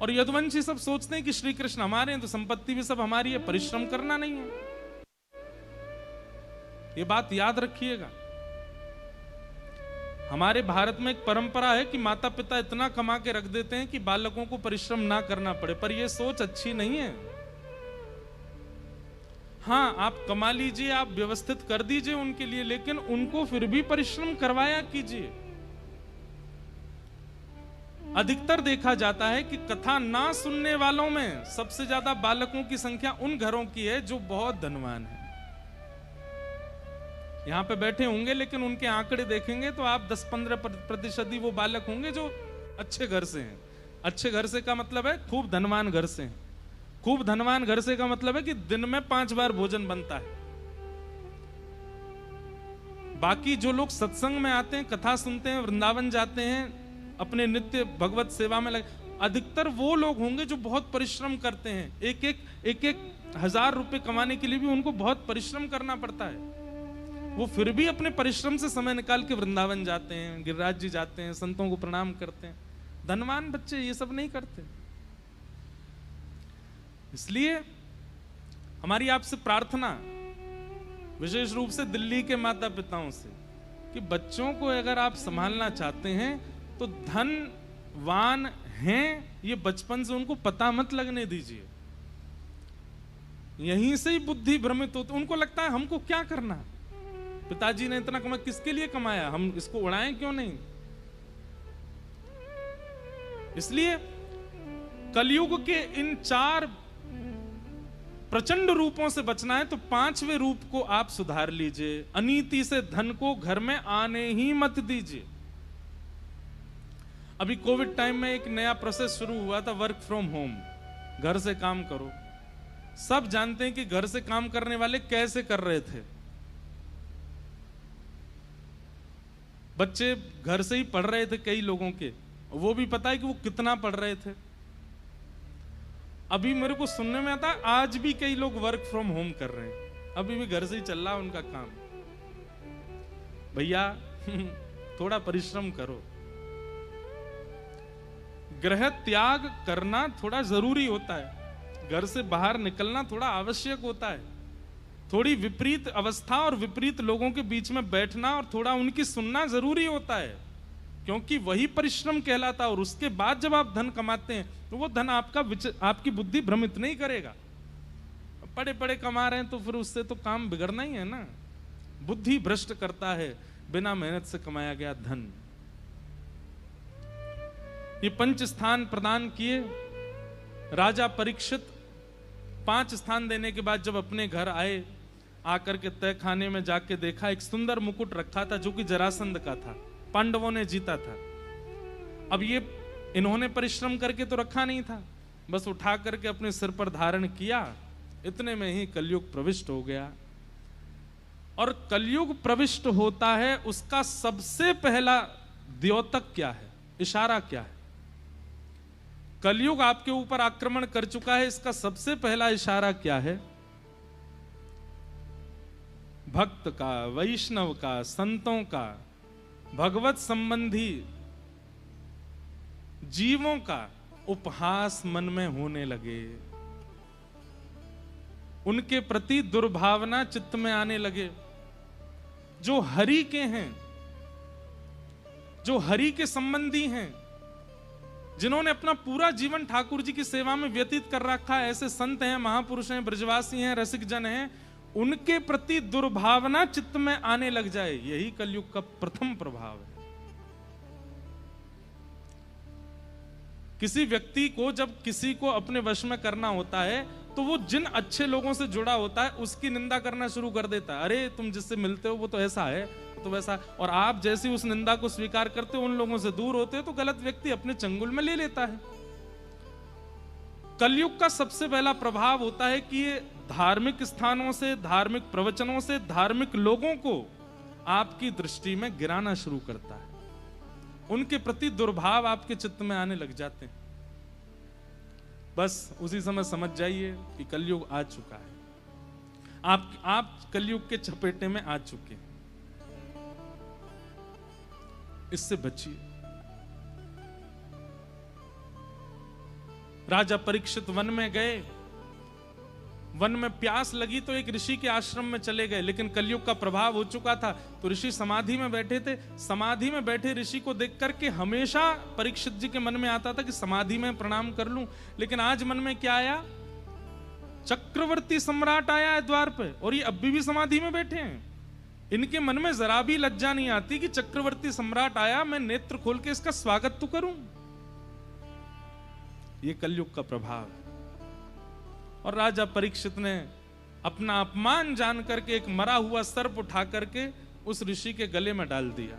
और यदुवंशी सब सोचते हैं कि श्री कृष्ण हमारे हैं तो संपत्ति भी सब हमारी है, परिश्रम करना नहीं है। ये बात याद रखिएगा। हमारे भारत में एक परंपरा है कि माता पिता इतना कमा के रख देते हैं कि बालकों को परिश्रम ना करना पड़े, पर यह सोच अच्छी नहीं है। हाँ, आप कमा लीजिए, आप व्यवस्थित कर दीजिए उनके लिए, लेकिन उनको फिर भी परिश्रम करवाया कीजिए। अधिकतर देखा जाता है कि कथा ना सुनने वालों में सबसे ज्यादा बालकों की संख्या उन घरों की है जो बहुत धनवान है। यहां पे बैठे होंगे लेकिन उनके आंकड़े देखेंगे तो आप 10-15% ही वो बालक होंगे जो अच्छे घर से हैं। अच्छे घर से का मतलब है खूब धनवान घर से हैं। खूब धनवान घर से का मतलब है कि दिन में 5 बार भोजन बनता है। बाकी जो लोग सत्संग में आते हैं, कथा सुनते हैं, वृंदावन जाते हैं, अपने नित्य भगवत सेवा में लगे, अधिकतर वो लोग होंगे जो बहुत परिश्रम करते हैं। एक 1000 रुपए कमाने के लिए भी उनको बहुत परिश्रम करना पड़ता है। वो फिर भी अपने परिश्रम से समय निकाल के वृंदावन जाते हैं, गिरिराज जी जाते हैं, संतों को प्रणाम करते हैं। धनवान बच्चे ये सब नहीं करते। इसलिए हमारी आपसे प्रार्थना, विशेष रूप से दिल्ली के माता पिताओं से, कि बच्चों को अगर आप संभालना चाहते हैं तो धनवान हैं ये बचपन से उनको पता मत लगने दीजिए। यहीं से ही बुद्धि भ्रमित होती, उनको लगता है हमको क्या करना, पिताजी ने इतना कमाया, किसके लिए कमाया, हम इसको उड़ाएं क्यों नहीं। इसलिए कलयुग के इन 4 प्रचंड रूपों से बचना है तो 5वें रूप को आप सुधार लीजिए। अनीति से धन को घर में आने ही मत दीजिए। अभी कोविड टाइम में एक नया प्रोसेस शुरू हुआ था, वर्क फ्रॉम होम, घर से काम करो। सब जानते हैं कि घर से काम करने वाले कैसे कर रहे थे। बच्चे घर से ही पढ़ रहे थे कई लोगों के, वो भी पता है कि वो कितना पढ़ रहे थे। अभी मेरे को सुनने में आता है आज भी कई लोग वर्क फ्रॉम होम कर रहे हैं, अभी भी घर से ही चल रहा है उनका काम। भैया थोड़ा परिश्रम करो। ग्रह त्याग करना थोड़ा जरूरी होता है। घर से बाहर निकलना थोड़ा आवश्यक होता है, थोड़ी विपरीत अवस्था और विपरीत लोगों के बीच में बैठना और थोड़ा उनकी सुनना जरूरी होता है, क्योंकि वही परिश्रम कहलाता है। और उसके बाद जब आप धन कमाते हैं तो वो धन आपकी बुद्धि भ्रमित नहीं करेगा। पड़े पड़े कमा रहे हैं तो फिर उससे तो काम बिगड़ना ही है ना। बुद्धि भ्रष्ट करता है बिना मेहनत से कमाया गया धन। ये 5 स्थान प्रदान किए राजा परीक्षित। 5 स्थान देने के बाद जब अपने घर आए, आकर के तय खाने में जाके देखा एक सुंदर मुकुट रखा था जो कि जरासंध का था, पांडवों ने जीता था। अब ये इन्होंने परिश्रम करके तो रखा नहीं था, बस उठा करके अपने सिर पर धारण किया। इतने में ही कलयुग प्रविष्ट हो गया। और कलयुग प्रविष्ट होता है, उसका सबसे पहला द्योतक क्या है, इशारा क्या है? कलयुग आपके ऊपर आक्रमण कर चुका है, इसका सबसे पहला इशारा क्या है? भक्त का, वैष्णव का, संतों का, भगवत संबंधी जीवों का उपहास मन में होने लगे, उनके प्रति दुर्भावना चित्त में आने लगे। जो हरि के हैं, जो हरि के संबंधी हैं, जिन्होंने अपना पूरा जीवन ठाकुर जी की सेवा में व्यतीत कर रखा है, ऐसे संत हैं, महापुरुष हैं, ब्रजवासी हैं, रसिक जन हैं, उनके प्रति दुर्भावना चित्त में आने लग जाए, यही कलयुग का प्रथम प्रभाव है। किसी व्यक्ति को जब किसी को अपने वश में करना होता है तो वो जिन अच्छे लोगों से जुड़ा होता है उसकी निंदा करना शुरू कर देता है। अरे तुम जिससे मिलते हो वो तो ऐसा है, तो वैसा। और आप जैसी उस निंदा को स्वीकार करते हो, उन लोगों से दूर होते हो, तो गलत व्यक्ति अपने चंगुल में ले लेता है। कलयुग का सबसे पहला प्रभाव होता है कि ये धार्मिक स्थानों से, धार्मिक प्रवचनों से, धार्मिक लोगों को आपकी दृष्टि में गिराना शुरू करता है। उनके प्रति दुर्भाव आपके चित्त में आने लग जाते हैं। बस उसी समय समझ जाइए कि कलयुग आ चुका है। आप कलयुग के चपेटे में आ चुके हैं, इससे बचिए। राजा परीक्षित वन में गए, वन में प्यास लगी तो एक ऋषि के आश्रम में चले गए, लेकिन कलयुग का प्रभाव हो चुका था तो ऋषि समाधि में बैठे थे। समाधि में बैठे ऋषि को देख करके हमेशा परीक्षित जी के मन में आता था कि समाधि में प्रणाम कर लूं, लेकिन आज मन में क्या आया? चक्रवर्ती सम्राट आया है द्वार पे और ये अभी भी समाधि में बैठे हैं। इनके मन में जरा भी लज्जा नहीं आती कि चक्रवर्ती सम्राट आया, मैं नेत्र खोल के इसका स्वागत तो करूं। ये कलयुग का प्रभाव है। और राजा परीक्षित ने अपना अपमान जान करके एक मरा हुआ सर्प उठा करके उस ऋषि के गले में डाल दिया।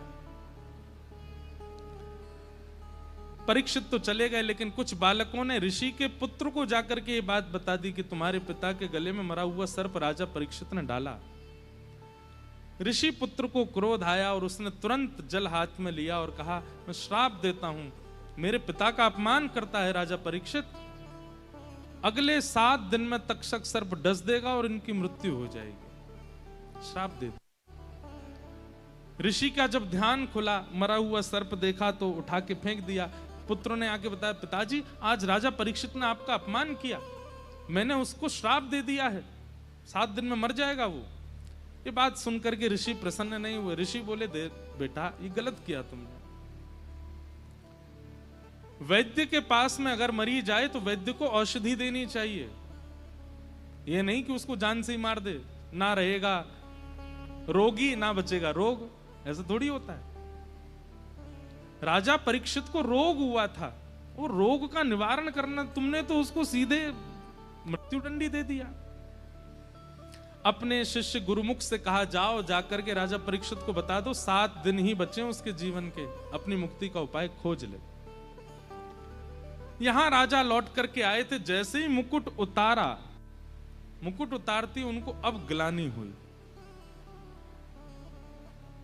परीक्षित तो चले गए, लेकिन कुछ बालकों ने ऋषि के पुत्र को जाकर के ये बात बता दी कि तुम्हारे पिता के गले में मरा हुआ सर्प राजा परीक्षित ने डाला। ऋषि पुत्र को क्रोध आया और उसने तुरंत जल हाथ में लिया और कहा, मैं श्राप देता हूं, मेरे पिता का अपमान करता है राजा परीक्षित, अगले 7 दिन में तक्षक सर्प डस देगा और इनकी मृत्यु हो जाएगी। श्राप दे। ऋषि का जब ध्यान खुला, मरा हुआ सर्प देखा तो उठा के फेंक दिया। पुत्रों ने आके बताया, पिताजी आज राजा परीक्षित ने आपका अपमान किया, मैंने उसको श्राप दे दिया है, 7 दिन में मर जाएगा वो। ये बात सुनकर के ऋषि प्रसन्न नहीं हुए। ऋषि बोले, देख बेटा, ये गलत किया तुमने। वैद्य के पास में अगर मरी जाए तो वैद्य को औषधि देनी चाहिए, ये नहीं कि उसको जान से ही मार दे, ना रहेगा रोगी ना बचेगा रोग, ऐसा थोड़ी होता है। राजा परीक्षित को रोग हुआ था, वो रोग का निवारण करना, तुमने तो उसको सीधे मृत्युदंडी दे दिया। अपने शिष्य गुरुमुख से कहा, जाओ जाकर के राजा परीक्षित को बता दो 7 दिन ही बचे उसके जीवन के, अपनी मुक्ति का उपाय खोज ले। यहां राजा लौट करके आए थे, जैसे ही मुकुट उतारा, मुकुट उतारती उनको अब ग्लानि हुई।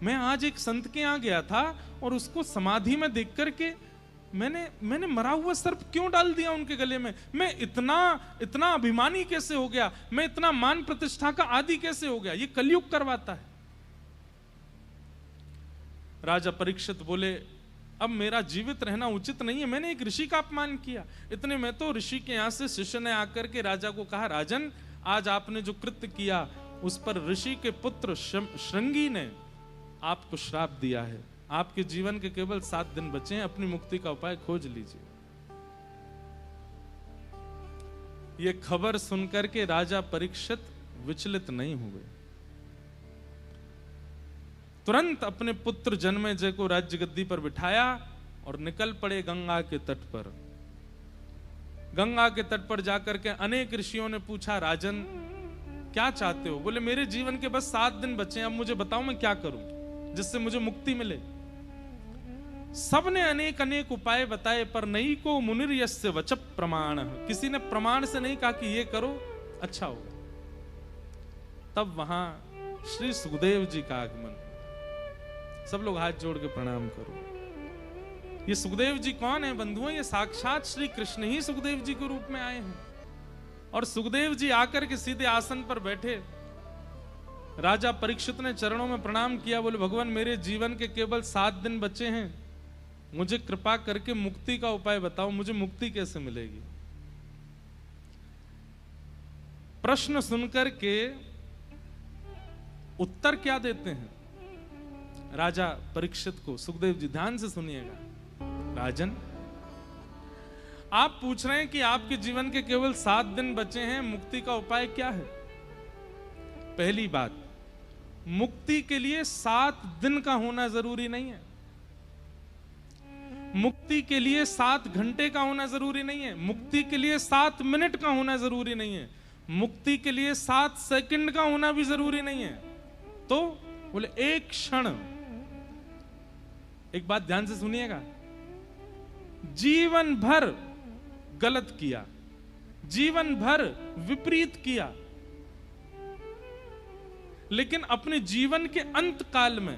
मैं आज एक संत के यहां गया था और उसको समाधि में देख करके मैंने मरा हुआ सर्प क्यों डाल दिया उनके गले में? मैं इतना अभिमानी कैसे हो गया? मैं इतना मान प्रतिष्ठा का आदि कैसे हो गया? ये कलयुग करवाता है। राजा परीक्षित बोले, अब मेरा जीवित रहना उचित नहीं है, मैंने एक ऋषि का अपमान किया। इतने में तो ऋषि के यहां से शिष्य ने आकर के राजा को कहा, राजन आज आपने जो कृत्य किया उस पर ऋषि के पुत्र श्रृंगी ने आपको श्राप दिया है, आपके जीवन के केवल 7 दिन बचे हैं, अपनी मुक्ति का उपाय खोज लीजिए। यह खबर सुनकर के राजा परीक्षित विचलित नहीं हुए, तुरंत अपने पुत्र जन्मेजय को राज्य गद्दी पर बिठाया और निकल पड़े गंगा के तट पर। गंगा के तट पर जाकर के अनेक ऋषियों ने पूछा, राजन क्या चाहते हो? बोले मेरे जीवन के बस 7 दिन बचे हैं, अब मुझे बताओ मैं क्या करूं जिससे मुझे मुक्ति मिले। सबने अनेक अनेक उपाय बताए, पर नहीं को मुनिर यस्य वच प्रमाण, किसी ने प्रमाण से नहीं कहा कि ये करो अच्छा होगा। तब वहां श्री सुखदेव जी का आगमन। सब लोग हाथ जोड़ के प्रणाम करो। ये सुखदेव जी कौन है बंधुओं? ये साक्षात श्री कृष्ण ही सुखदेव जी के रूप में आए हैं। और सुखदेव जी आकर के सीधे आसन पर बैठे। राजा परीक्षित ने चरणों में प्रणाम किया, बोले भगवान मेरे जीवन के केवल 7 दिन बचे हैं, मुझे कृपा करके मुक्ति का उपाय बताओ, मुझे मुक्ति कैसे मिलेगी? प्रश्न सुनकर के उत्तर क्या देते हैं राजा परीक्षित को? सुखदेव जी ध्यान से सुनिएगा। राजन आप पूछ रहे हैं कि आपके जीवन के केवल 7 दिन बचे हैं, मुक्ति का उपाय क्या है? पहली बात, मुक्ति के लिए 7 दिन का होना जरूरी नहीं है, मुक्ति के लिए 7 घंटे का होना जरूरी नहीं है, मुक्ति के लिए 7 मिनट का होना जरूरी नहीं है, मुक्ति के लिए 7 सेकंड का होना भी जरूरी नहीं है। तो बोले एक क्षण। एक बात ध्यान से सुनिएगा, जीवन भर गलत किया, जीवन भर विपरीत किया, लेकिन अपने जीवन के अंत काल में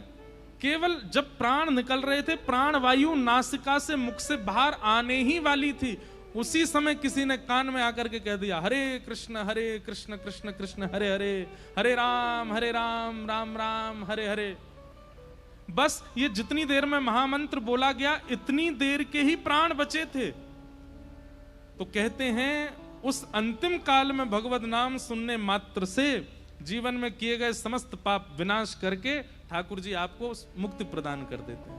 केवल जब प्राण निकल रहे थे, प्राण वायु नासिका से मुख से बाहर आने ही वाली थी, उसी समय किसी ने कान में आकर के कह दिया, हरे कृष्ण कृष्ण कृष्ण हरे हरे, हरे राम राम राम हरे हरे। बस ये जितनी देर में महामंत्र बोला गया, इतनी देर के ही प्राण बचे थे। तो कहते हैं उस अंतिम काल में भगवत नाम सुनने मात्र से जीवन में किए गए समस्त पाप विनाश करके ठाकुर जी आपको मुक्ति प्रदान कर देते हैं।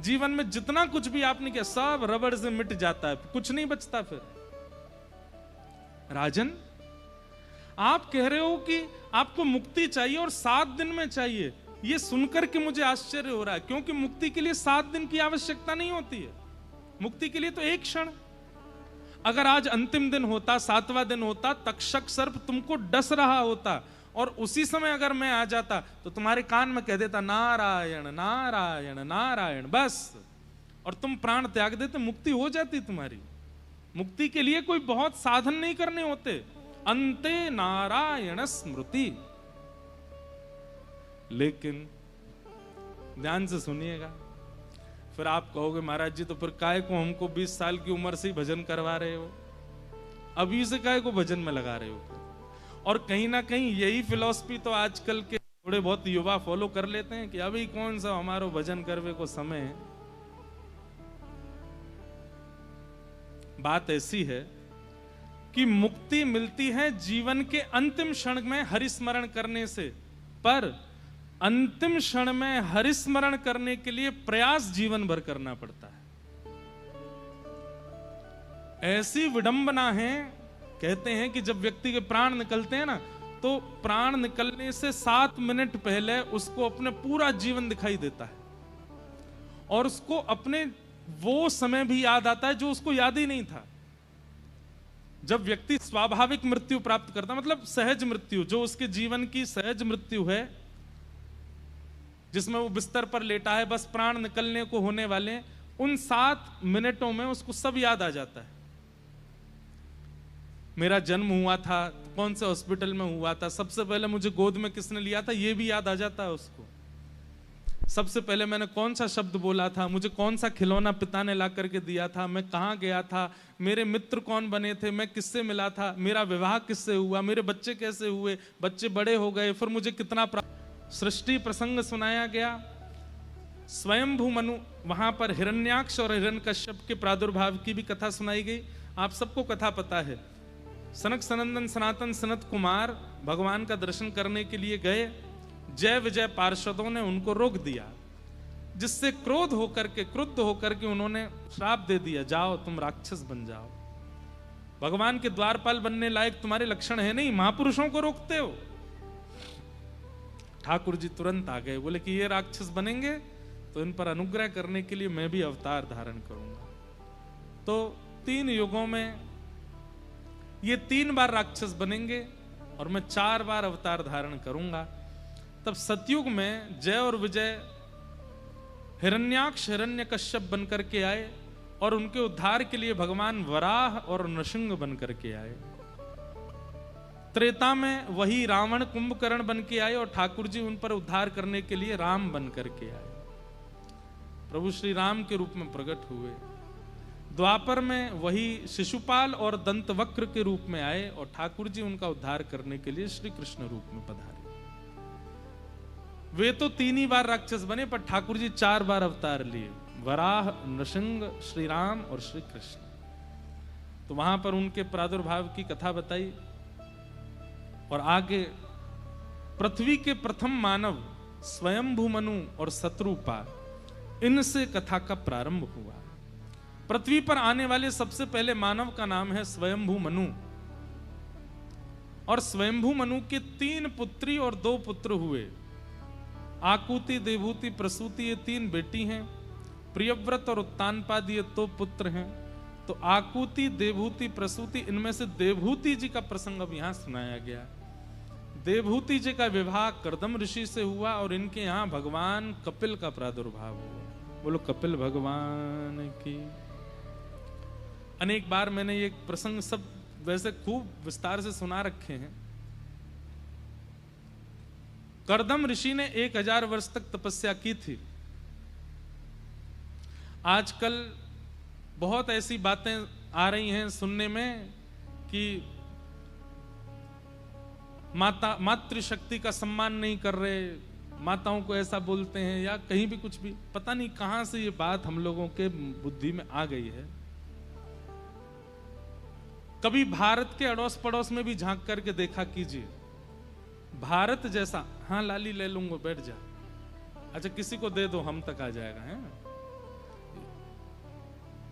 जीवन में जितना कुछ भी आपने किया सब रबड़ से मिट जाता है, कुछ नहीं बचता। फिर राजन आप कह रहे हो कि आपको मुक्ति चाहिए और 7 दिन में चाहिए, ये सुनकर के मुझे आश्चर्य हो रहा है, क्योंकि मुक्ति के लिए 7 दिन की आवश्यकता नहीं होती है, मुक्ति के लिए तो एक क्षण। अगर आज अंतिम दिन होता, 7वां दिन होता, तक्षक सर्प तुमको डस रहा होता और उसी समय अगर मैं आ जाता तो तुम्हारे कान में कह देता नारायण नारायण नारायण, बस, और तुम प्राण त्याग देते, मुक्ति हो जाती तुम्हारी। मुक्ति के लिए कोई बहुत साधन नहीं करने होते, अंते नारायण स्मृति। लेकिन ध्यान से सुनिएगा, फिर आप कहोगे महाराज जी तो फिर काहे को हमको 20 साल की उम्र से ही भजन करवा रहे हो, अभी से काहे को भजन में लगा रहे हो? और कहीं ना कहीं यही फिलॉसफी तो आजकल के थोड़े बहुत युवा फॉलो कर लेते हैं कि अभी कौन सा हमारो भजन करवे को समय है। बात ऐसी है कि मुक्ति मिलती है जीवन के अंतिम क्षण में हरिस्मरण करने से, पर अंतिम क्षण में हरिस्मरण करने के लिए प्रयास जीवन भर करना पड़ता है। ऐसी विडंबना है, कहते हैं कि जब व्यक्ति के प्राण निकलते हैं ना, तो प्राण निकलने से 7 मिनट पहले उसको अपने पूरा जीवन दिखाई देता है और उसको अपने वो समय भी याद आता है जो उसको याद ही नहीं था। जब व्यक्ति स्वाभाविक मृत्यु प्राप्त करता, मतलब सहज मृत्यु, जो उसके जीवन की सहज मृत्यु है, जिसमें वो बिस्तर पर लेटा है, बस प्राण निकलने को होने वाले, उन 7 मिनटों में उसको सब याद आ जाता है। मेरा जन्म हुआ था, कौन से हॉस्पिटल में हुआ था, सबसे पहले मुझे गोद में किसने लिया था, ये भी याद आ जाता है उसको। सबसे पहले मैंने कौन सा शब्द बोला था, मुझे कौन सा खिलौना पिता ने ला करके दिया था, मैं कहाँ गया था, मेरे मित्र कौन बने थे, मैं किससे मिला था, मेरा विवाह किससे हुआ, मेरे बच्चे कैसे हुए, बच्चे बड़े हो गए, फिर मुझे कितना सृष्टि प्रसंग सुनाया गया, स्वयंभू मनु, वहां पर हिरण्याक्ष और हिरण्यकश्यप के प्रादुर्भाव की भी कथा सुनाई गई। आप सबको कथा पता है। सनक सनंदन सनातन सनत कुमार भगवान का दर्शन करने के लिए गए। जय विजय पार्षदों ने उनको रोक दिया, जिससे क्रुद्ध होकर के उन्होंने श्राप दे दिया, जाओ तुम राक्षस बन जाओ, भगवान के द्वारपाल बनने लायक तुम्हारे लक्षण है नहीं, महापुरुषों को रोकते हो। ठाकुर जी तुरंत आ गए, बोले कि ये राक्षस बनेंगे तो इन पर अनुग्रह करने के लिए मैं भी अवतार धारण करूंगा। तो 3 युगों में ये 3 बार राक्षस बनेंगे और मैं 4 बार अवतार धारण करूंगा। तब सतयुग में जय और विजय हिरण्याक्ष हिरण्यकश्यप बनकर के आए और उनके उद्धार के लिए भगवान वराह और नृसिंह बनकर के आए। त्रेता में वही रावण कुंभकर्ण बन के आए और ठाकुर जी उन पर उद्धार करने के लिए राम बन करके आए, प्रभु श्री राम के रूप में प्रकट हुए। द्वापर में वही शिशुपाल और दंतवक्र के रूप में आए और ठाकुर जी उनका उद्धार करने के लिए श्री कृष्ण रूप में पधारे। वे तो 3 ही बार राक्षस बने, पर ठाकुर जी 4 बार अवतार लिए, वराह, नृसिंह, श्री राम और श्री कृष्ण। तो वहां पर उनके प्रादुर्भाव की कथा बताई और आगे पृथ्वी के प्रथम मानव स्वयंभू मनु और शत्रुपा, इनसे कथा का प्रारंभ हुआ। पृथ्वी पर आने वाले सबसे पहले मानव का नाम है स्वयंभू मनु, और स्वयंभू मनु के 3 पुत्री और 2 पुत्र हुए। आकुति, देवहूति, प्रसूति, ये 3 बेटी हैं। प्रियव्रत और उत्तानपाद ये 2 पुत्र हैं। तो आकुति, देवहूति, प्रसूति, इनमें से देवहूति जी का प्रसंग अब यहां सुनाया गया। देवहूति जी का विवाह कर्दम ऋषि से हुआ और इनके यहां भगवान कपिल का प्रादुर्भाव हुआ। बोलो कपिल भगवान की। अनेक बार मैंने ये प्रसंग सब वैसे खूब विस्तार से सुना रखे हैं। कर्दम ऋषि ने 1000 वर्ष तक तपस्या की थी। आजकल बहुत ऐसी बातें आ रही हैं सुनने में कि मातृशक्ति का सम्मान नहीं कर रहे, माताओं को ऐसा बोलते हैं, या कहीं भी कुछ भी, पता नहीं कहां से ये बात हम लोगों के बुद्धि में आ गई है। कभी भारत के अड़ोस पड़ोस में भी झांक करके देखा कीजिए, भारत जैसा, हाँ लाली ले लूंगा, बैठ जा, अच्छा किसी को दे दो, हम तक आ जाएगा, है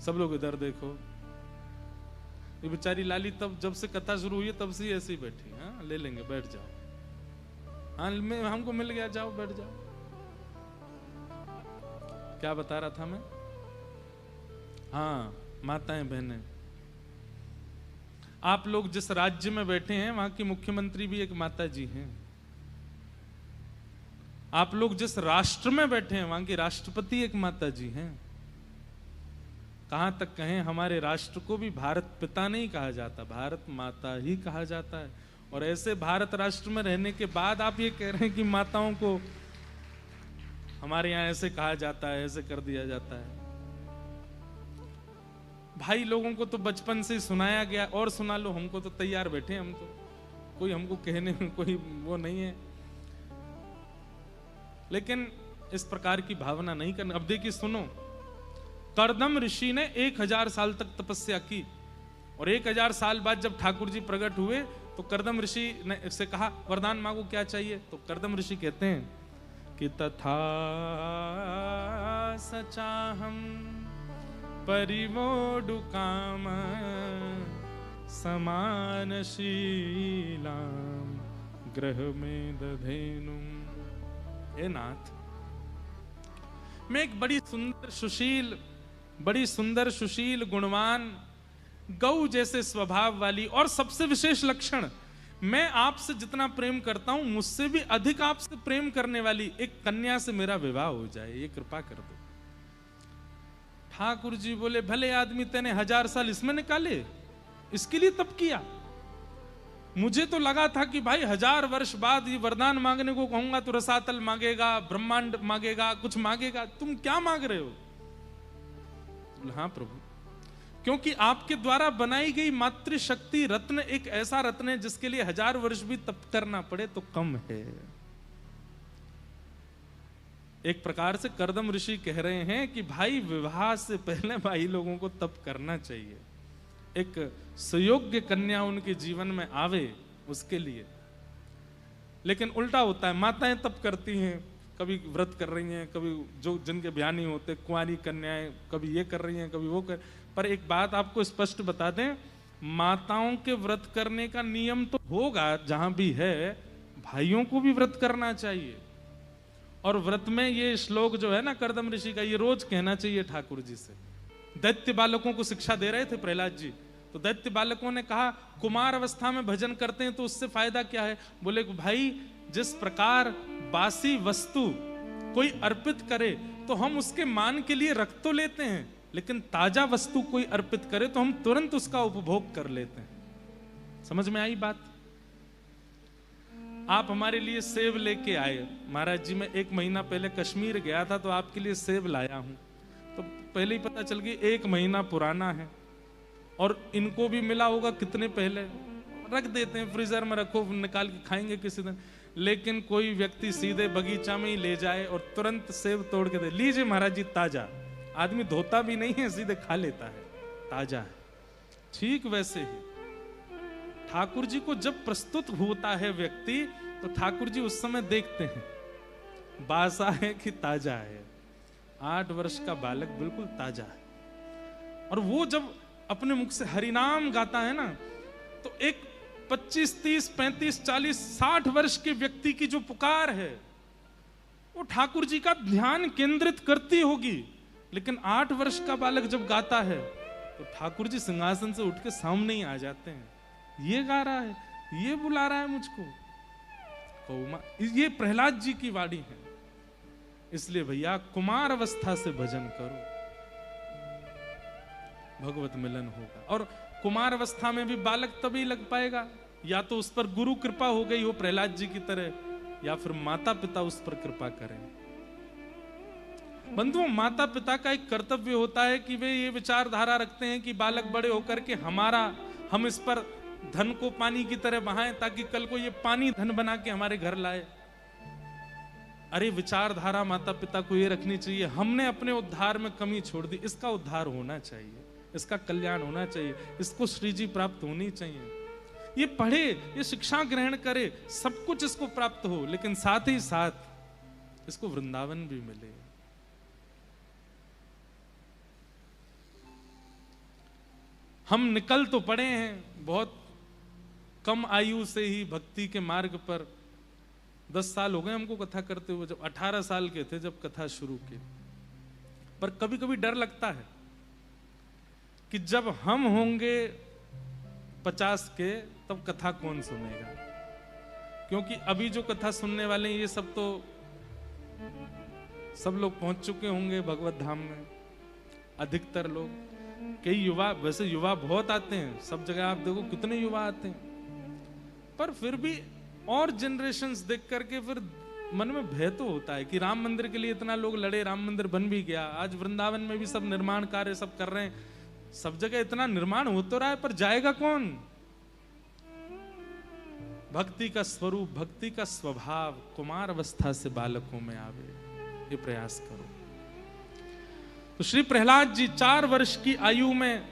सब लोग इधर देखो। ये बेचारी लाली तब जब से कथा शुरू हुई है तब से ऐसे ही बैठी, हाँ ले लेंगे, बैठ जाओ, हाँ हमको मिल गया, जाओ बैठ जाओ। क्या बता रहा था मैं? हाँ, माताएं बहनें, आप लोग जिस राज्य में बैठे हैं वहां की मुख्यमंत्री भी एक माता जी हैं। आप लोग जिस राष्ट्र में बैठे हैं वहां की राष्ट्रपति एक माता जी हैं। कहां तक कहें, हमारे राष्ट्र को भी भारत पिता नहीं कहा जाता, भारत माता ही कहा जाता है। और ऐसे भारत राष्ट्र में रहने के बाद आप ये कह रहे हैं कि माताओं को हमारे यहां ऐसे कहा जाता है, ऐसे कर दिया जाता है। भाई लोगों को तो बचपन से सुनाया गया, और सुना लो, हमको तो तैयार बैठे हैं, हम तो कोई हमको कहने में कोई वो नहीं है। लेकिन इस प्रकार की भावना नहीं करनी। अब देखिए सुनो, कर्दम ऋषि ने 1000 साल तक तपस्या की और 1000 साल बाद जब ठाकुर जी प्रकट हुए तो कर्दम ऋषि ने इससे कहा वरदान मांगो, क्या चाहिए? तो कर्दम ऋषि कहते हैं कि तथा सचाहम परिवोडु काम समान शीलाम ग्रह में दधेनुम। हे नाथ, मैं एक बड़ी सुंदर सुशील गुणवान गौ जैसे स्वभाव वाली और सबसे विशेष लक्षण, मैं आपसे जितना प्रेम करता हूं मुझसे भी अधिक आपसे प्रेम करने वाली एक कन्या से मेरा विवाह हो जाए, ये कृपा कर दो। ठाकुर जी बोले भले आदमी, तेने 1000 साल इसमें निकाले, इसके लिए तप किया। मुझे तो लगा था कि भाई 1000 वर्ष बाद ये वरदान मांगने को कहूंगा तो रसातल मांगेगा, ब्रह्मांड मांगेगा, कुछ मांगेगा, तुम क्या मांग रहे हो? हाँ प्रभु, क्योंकि आपके द्वारा बनाई गई मातृशक्ति रत्न एक ऐसा रत्न है जिसके लिए 1000 वर्ष भी तप करना पड़े तो कम है। एक प्रकार से कर्दम ऋषि कह रहे हैं कि भाई विवाह से पहले भाई लोगों को तप करना चाहिए, एक सुयोग्य कन्या उनके जीवन में आवे उसके लिए। लेकिन उल्टा होता है, माताएं तप करती हैं, कभी व्रत कर रही हैं, कभी जो जिनके ब्याह नहीं होते कुंवारी कन्याएं कभी ये कर रही हैं कभी वो कर। पर एक बात आपको स्पष्ट बता दें, माताओं के व्रत करने का नियम तो होगा जहां भी है, भाइयों को भी व्रत करना चाहिए। और व्रत में ये श्लोक जो है ना कर्दम ऋषि का, ये रोज कहना चाहिए ठाकुर जी से। दैत्य बालकों को शिक्षा दे रहे थे प्रहलाद जी, तो दैत्य बालकों ने कहा कुमार अवस्था में भजन करते हैं तो उससे फायदा क्या है? बोले भाई जिस प्रकार बासी वस्तु कोई अर्पित करे तो हम उसके मान के लिए रख तो लेते हैं, लेकिन ताजा वस्तु कोई अर्पित करे तो हम तुरंत उसका उपभोग कर लेते हैं। समझ में आई बात? आप हमारे लिए सेब लेके आए, महाराज जी मैं 1 महीना पहले कश्मीर गया था तो आपके लिए सेब लाया हूं, तो पहले ही पता चल गया 1 महीना पुराना है, और इनको भी मिला होगा कितने पहले, रख देते हैं फ्रीजर में, रखो निकाल के खाएंगे किसी दिन। लेकिन कोई व्यक्ति सीधे बगीचा में ही ले जाए और तुरंत सेब तोड़ के दे, लीजिए महाराज जी ताजा। आदमी धोता भी नहीं है, सीधे खा लेता है, ताजा है। ठीक वैसे ही ठाकुर जी को जब प्रस्तुत होता है व्यक्ति, तो ठाकुर जी उस समय देखते हैं बासा है कि ताजा है। 8 वर्ष का बालक बिल्कुल ताजा है। और वो जब अपने मुख से हरिनाम गाता है ना, तो एक 25, 30, 35, 40, 60 वर्ष के व्यक्ति की जो पुकार है वो ठाकुर जी का ध्यान केंद्रित करती होगी। लेकिन 8 वर्ष का बालक जब गाता है तो ठाकुर जी सिंहासन से उठ के सामने ही आ जाते हैं, ये गा रहा है, ये बुला रहा है मुझको। ये प्रहलाद जी की वाणी है। इसलिए भैया कुमार अवस्था से भजन करो, भगवत मिलन होगा। और कुमार अवस्था में भी बालक तभी लग पाएगा, या तो उस पर गुरु कृपा हो गई हो प्रहलाद जी की तरह, या फिर माता पिता उस पर कृपा करें। बंधुओं, माता पिता का एक कर्तव्य होता है कि वे ये विचारधारा रखते हैं कि बालक बड़े होकर के हम इस पर धन को पानी की तरह बहाएं ताकि कल को ये पानी धन बना के हमारे घर लाए। अरे विचारधारा माता पिता को ये रखनी चाहिए, हमने अपने उद्धार में कमी छोड़ दी, इसका उद्धार होना चाहिए, इसका कल्याण होना चाहिए, इसको श्री जी प्राप्त होनी चाहिए। ये पढ़े, ये शिक्षा ग्रहण करे, सब कुछ इसको प्राप्त हो, लेकिन साथ ही साथ इसको वृंदावन भी मिले। हम निकल तो पड़े हैं बहुत कम आयु से ही भक्ति के मार्ग पर। 10 साल हो गए हमको कथा करते हुए, जब 18 साल के थे जब कथा शुरू की। पर कभी कभी डर लगता है कि जब हम होंगे 50 के तब कथा कौन सुनेगा, क्योंकि अभी जो कथा सुनने वाले हैं ये सब तो सब लोग पहुंच चुके होंगे भगवत धाम में, अधिकतर लोग। कई युवा, वैसे युवा बहुत आते हैं, सब जगह आप देखो कितने युवा आते हैं, पर फिर भी और जनरेशन्स देख करके फिर मन में भय तो होता है कि राम मंदिर के लिए इतना लोग लड़े, राम मंदिर बन भी गया, आज वृंदावन में भी सब निर्माण कार्य सब कर रहे हैं, सब जगह इतना निर्माण हो तो रहा है, पर जाएगा कौन? भक्ति का स्वरूप, भक्ति का स्वभाव कुमार अवस्था से बालकों में आवे, ये प्रयास करो। तो श्री प्रहलाद जी 4 वर्ष की आयु में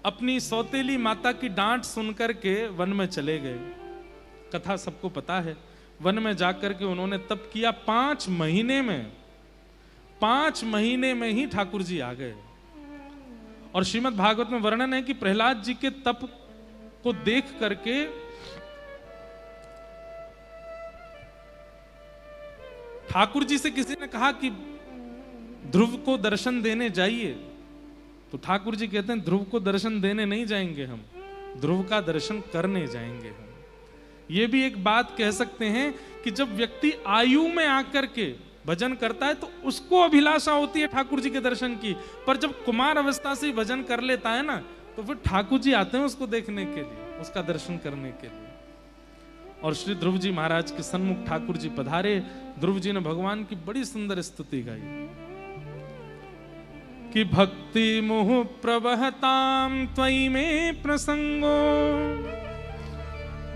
अपनी सौतेली माता की डांट सुनकर के वन में चले गए। कथा सबको पता है। वन में जाकर के उन्होंने तप किया 5 महीने में, 5 महीने में ही ठाकुर जी आ गए। और श्रीमद् भागवत में वर्णन है कि प्रहलाद जी के तप को देख करके ठाकुर जी से किसी ने कहा कि ध्रुव को दर्शन देने जाइए, तो ठाकुर जी कहते हैं ध्रुव को दर्शन देने नहीं जाएंगे हम, ध्रुव का दर्शन करने जाएंगे हम। ये भी एक बात कह सकते हैं कि जब व्यक्ति आयु में आकर के भजन करता है तो उसको अभिलाषा होती है ठाकुर जी के दर्शन की, पर जब कुमार अवस्था से भजन कर लेता है ना, तो फिर ठाकुर जी आते हैं उसको देखने के लिए, उसका दर्शन करने के लिए। और श्री ध्रुव जी महाराज के सन्मुख ठाकुर जी पधारे। ध्रुव जी ने भगवान की बड़ी सुंदर स्तुति गाई कि भक्ति मोह प्रवहताम त्वयि में प्रसंगो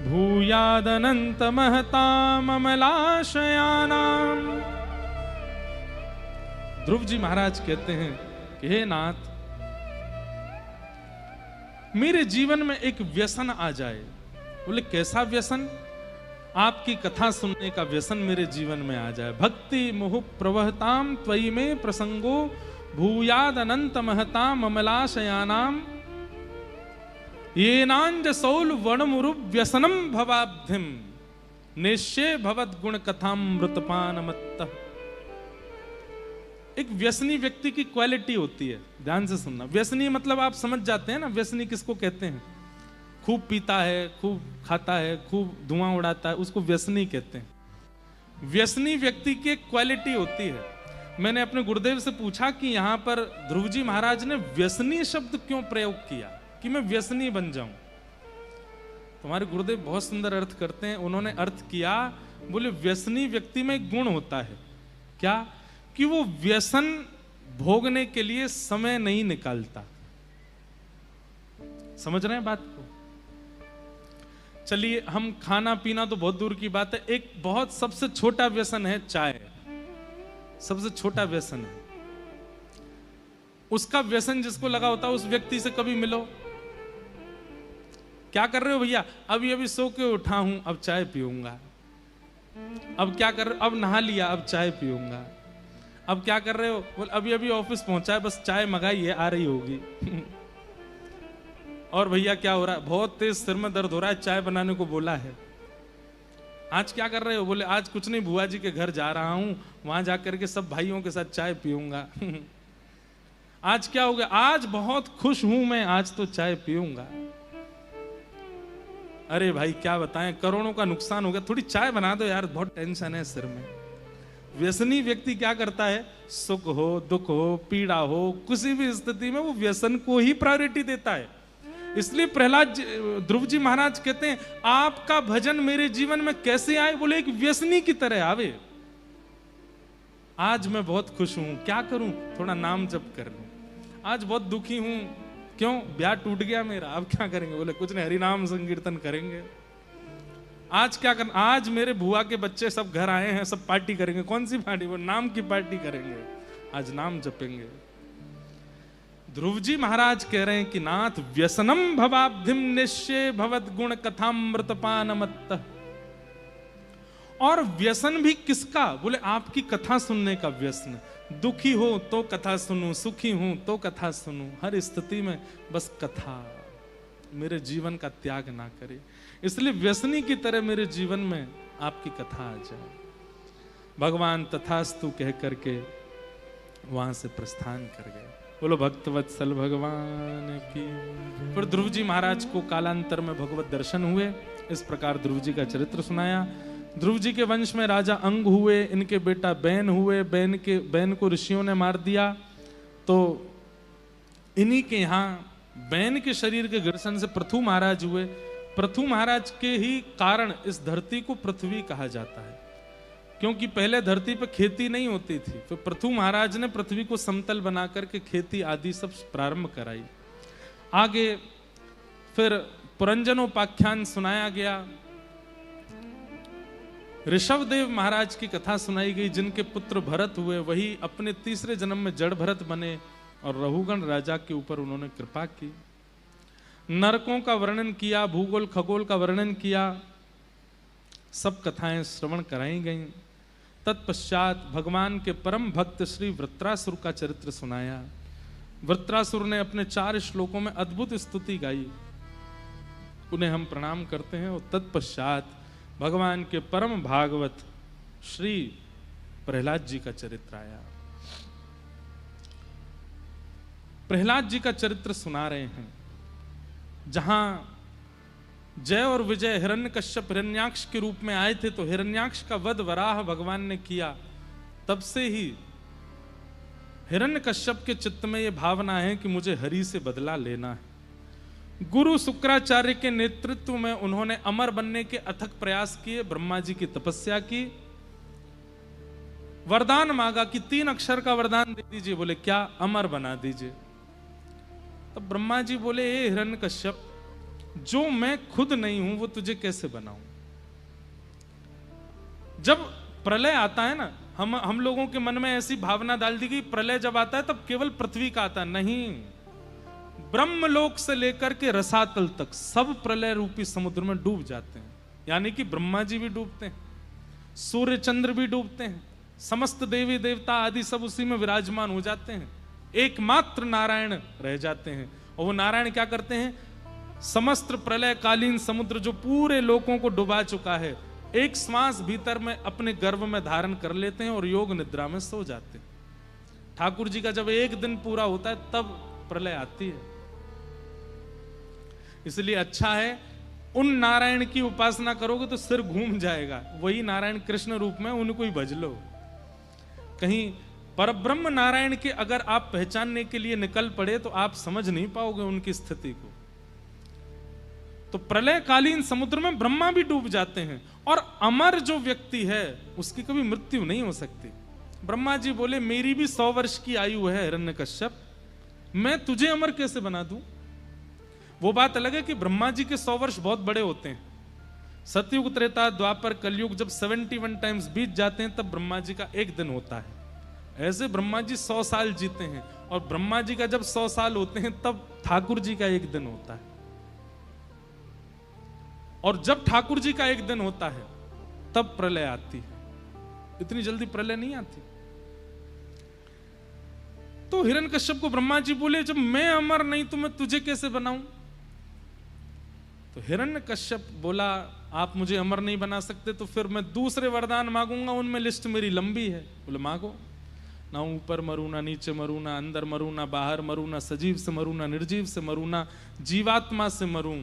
भूयादनंत महताम अमलाशयानाम ध्रुव जी महाराज कहते हैं कि हे नाथ, मेरे जीवन में एक व्यसन आ जाए। बोले कैसा व्यसन? आपकी कथा सुनने का व्यसन मेरे जीवन में आ जाए। भक्ति मुहु प्रवहताम त्वयि में प्रसंगो भूयाद अनंत महताम अमलाशयानाम येनांज सौल वणमुरु व्यसनम भवाब्धिम निश्चय भवद गुण कथामृतपान मत्तः। एक व्यसनी व्यक्ति की क्वालिटी होती है, ध्यान से सुनना। व्यसनी मतलब आप समझ जाते हैं ना, व्यसनी किसको कहते हैं? खूब पीता है, खूब खाता है, खूब धुआं उड़ाता है, उसको व्यसनी कहते हैं। व्यसनी व्यक्ति की क्वालिटी होती है। मैंने अपने गुरुदेव से पूछा कि यहां पर ध्रुव जी महाराज ने व्यसनी शब्द क्यों प्रयोग किया कि मैं व्यसनी बन जाऊं। तुम्हारे गुरुदेव बहुत सुंदर अर्थ करते हैं। उन्होंने अर्थ किया, बोले व्यसनी व्यक्ति में एक गुण होता है, क्या? कि वो व्यसन भोगने के लिए समय नहीं निकालता। समझ रहे हैं बात को? चलिए, हम खाना पीना तो बहुत दूर की बात है, एक बहुत सबसे छोटा व्यसन है चाय। सबसे छोटा व्यसन है। उसका व्यसन जिसको लगा होता है उस व्यक्ति से कभी मिलो, क्या कर रहे हो भैया? अभी अभी सो के उठा हूं, अब चाय पीऊंगा। अब क्या कर रहे हो? अब नहा लिया, अब चाय पीऊंगा। अब क्या कर रहे हो? बोल अभी अभी ऑफिस पहुंचा है, बस चाय मंगाई है, आ रही होगी। और भैया क्या हो रहा है? बहुत तेज सिर में दर्द हो रहा है, चाय बनाने को बोला है। आज क्या कर रहे हो? बोले आज कुछ नहीं, बुआ जी के घर जा रहा हूं, वहां जाकर के सब भाइयों के साथ चाय पीऊंगा। आज क्या हो गया? आज बहुत खुश हूं मैं, आज तो चाय पीऊंगा। अरे भाई क्या बताएं, करोड़ों का नुकसान हो गया, थोड़ी चाय बना दो यार, बहुत टेंशन है सिर में। व्यसनी व्यक्ति क्या करता है? सुख हो, दुख हो, पीड़ा हो, किसी भी स्थिति में वो व्यसन को ही प्रायोरिटी देता है। इसलिए प्रहलाद ध्रुव जी महाराज कहते हैं, आपका भजन मेरे जीवन में कैसे आए? बोले एक व्यसनी की तरह आवे। आज मैं बहुत खुश हूं, क्या करूं? थोड़ा नाम जप कर लूं। आज बहुत दुखी हूं, क्यों? ब्याह टूट गया मेरा, अब क्या करेंगे? बोले कुछ नहीं, हरि नाम संकीर्तन करेंगे। आज क्या करना? आज मेरे बुआ के बच्चे सब घर आए हैं, सब पार्टी करेंगे। कौन सी पार्टी? वो नाम की पार्टी करेंगे, आज नाम जपेंगे। ध्रुव जी महाराज कह रहे हैं कि नाथ, व्यसनम भवाब्धिम निश्चय भवद गुण कथामृतपान मत्तः। और व्यसन भी किसका? बोले आपकी कथा सुनने का व्यसन। दुखी हो तो कथा सुनूं, सुखी हूं तो कथा सुनूं, हर स्थिति में बस कथा, मेरे जीवन का त्याग ना करे। इसलिए व्यसनी की तरह मेरे जीवन में आपकी कथा आ जाए। भगवान तथास्तु कह करके वहां से प्रस्थान कर गए। बोलो भक्तवत्सल भगवान की। फिर ध्रुव जी महाराज को कालांतर में भगवत दर्शन हुए। इस प्रकार ध्रुव जी का चरित्र सुनाया। ध्रुव जी के वंश में राजा अंग हुए, इनके बेटा बैन हुए, बैन को ऋषियों ने मार दिया। तो इन्हीं के यहाँ बैन के शरीर के घर्षण से पृथु महाराज हुए। पृथु महाराज के ही कारण इस धरती को पृथ्वी कहा जाता है, क्योंकि पहले धरती पर खेती नहीं होती थी। तो पृथु महाराज ने पृथ्वी को समतल बना करके खेती आदि सब प्रारंभ कराई। आगे फिर पुरंजनोपाख्यान सुनाया गया। ऋषभदेव महाराज की कथा सुनाई गई, जिनके पुत्र भरत हुए, वही अपने तीसरे जन्म में जड़ भरत बने और रहुगण राजा के ऊपर उन्होंने कृपा की। नरकों का वर्णन किया, भूगोल खगोल का वर्णन किया, सब कथाएं श्रवण कराई गईं। तत्पश्चात भगवान के परम भक्त श्री वृत्रासुर का चरित्र सुनाया। वृत्रासुर ने अपने 4 श्लोकों में अद्भुत स्तुति गाई, उन्हें हम प्रणाम करते हैं। और तत्पश्चात भगवान के परम भागवत श्री प्रहलाद जी का चरित्र आया। प्रहलाद जी का चरित्र सुना रहे हैं, जहां जय और विजय हिरण्यकश्यप हिरण्याक्ष के रूप में आए थे, तो हिरण्याक्ष का वध वराह भगवान ने किया। तब से ही हिरण्यकश्यप के चित्त में यह भावना है कि मुझे हरि से बदला लेना है। गुरु शुक्राचार्य के नेतृत्व में उन्होंने अमर बनने के अथक प्रयास किए, ब्रह्मा जी की तपस्या की, वरदान मांगा कि 3 अक्षर का वरदान दे दीजिए। बोले क्या? अमर बना दीजिए। तब ब्रह्मा जी बोले, ए हिरण्यकश्यप, जो मैं खुद नहीं हूं वो तुझे कैसे बनाऊं? जब प्रलय आता है ना, हम लोगों के मन में ऐसी भावना डाल दी गई प्रलय जब आता है तब केवल पृथ्वी का आता है। नहीं, ब्रह्मलोक से लेकर के रसातल तक सब प्रलय रूपी समुद्र में डूब जाते हैं। यानी कि ब्रह्मा जी भी डूबते हैं, सूर्य चंद्र भी डूबते हैं, समस्त देवी देवता आदि सब उसी में विराजमान हो जाते हैं। एकमात्र नारायण रह जाते हैं। और वो नारायण क्या करते हैं? समस्त प्रलय कालीन समुद्र जो पूरे लोगों को डुबा चुका है, एक श्वास भीतर में अपने गर्भ में धारण कर लेते हैं और योग निद्रा में सो जाते हैं। ठाकुर जी का जब एक दिन पूरा होता है तब प्रलय आती है। इसलिए अच्छा है उन नारायण की उपासना करोगे तो सिर घूम जाएगा। वही नारायण कृष्ण रूप में, उनको ही भज लो। कहीं परब्रह्म नारायण के अगर आप पहचानने के लिए निकल पड़े तो आप समझ नहीं पाओगे उनकी स्थिति को। तो प्रलयकालीन समुद्र में ब्रह्मा भी डूब जाते हैं और अमर जो व्यक्ति है उसकी कभी मृत्यु नहीं हो सकती। ब्रह्मा जी बोले मेरी भी 100 वर्ष की आयु है हिरण्यकश्यप, मैं तुझे अमर कैसे बना दूं? वो बात अलग है कि ब्रह्मा जी के 100 वर्ष बहुत बड़े होते हैं। सतयुग, त्रेता, द्वापर, कलयुग जब 71 टाइम्स बीत जाते हैं तब ब्रह्मा जी का एक दिन होता है। ऐसे ब्रह्मा जी 100 साल जीते हैं और ब्रह्मा जी का जब 100 साल होते हैं तब ठाकुर जी का एक दिन होता है। और जब ठाकुर जी का एक दिन होता है तब प्रलय आती है। इतनी जल्दी प्रलय नहीं आती। तो हिरण्यकश्यप को ब्रह्मा जी बोले जब मैं अमर नहीं तो मैं तुझे कैसे बनाऊं? तो हिरण्यकश्यप बोला आप मुझे अमर नहीं बना सकते तो फिर मैं दूसरे वरदान मांगूंगा, उनमें लिस्ट मेरी लंबी है। बोले मांगो। ना ऊपर मरू, ना नीचे मरू, ना अंदर मरू, ना बाहर मरू, ना सजीव से मरू, ना निर्जीव से मरू, ना जीवात्मा से मरू,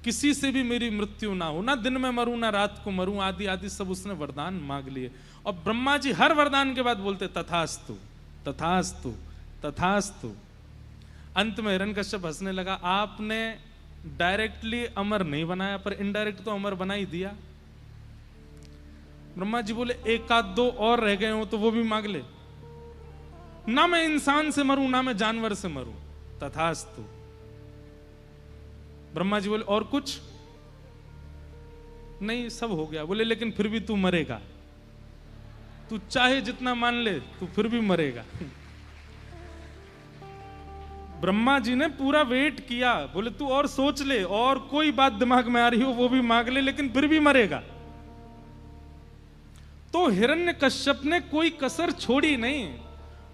किसी से भी मेरी मृत्यु ना हो, ना दिन में मरू ना रात को मरू, आदि आदि सब उसने वरदान मांग लिए। और ब्रह्मा जी हर वरदान के बाद बोलते तथास्तु तथास्तु तथास्तु। अंत में हिरण्यकश्यप हंसने लगा, आपने डायरेक्टली अमर नहीं बनाया पर इनडायरेक्ट तो अमर बना ही दिया। ब्रह्मा जी बोले एक आध दो और रह गए हो तो वो भी मांग ले। ना मैं इंसान से मरूं ना मैं जानवर से मरूं, तथास्तु। ब्रह्मा जी बोले और कुछ नहीं, सब हो गया। बोले लेकिन फिर भी तू मरेगा, तू चाहे जितना मान ले तू फिर भी मरेगा। ब्रह्मा जी ने पूरा वेट किया, बोले तू और सोच ले, और कोई बात दिमाग में आ रही हो वो भी मांग ले, लेकिन फिर भी मरेगा। तो हिरण्यकश्यप ने कोई कसर छोड़ी नहीं,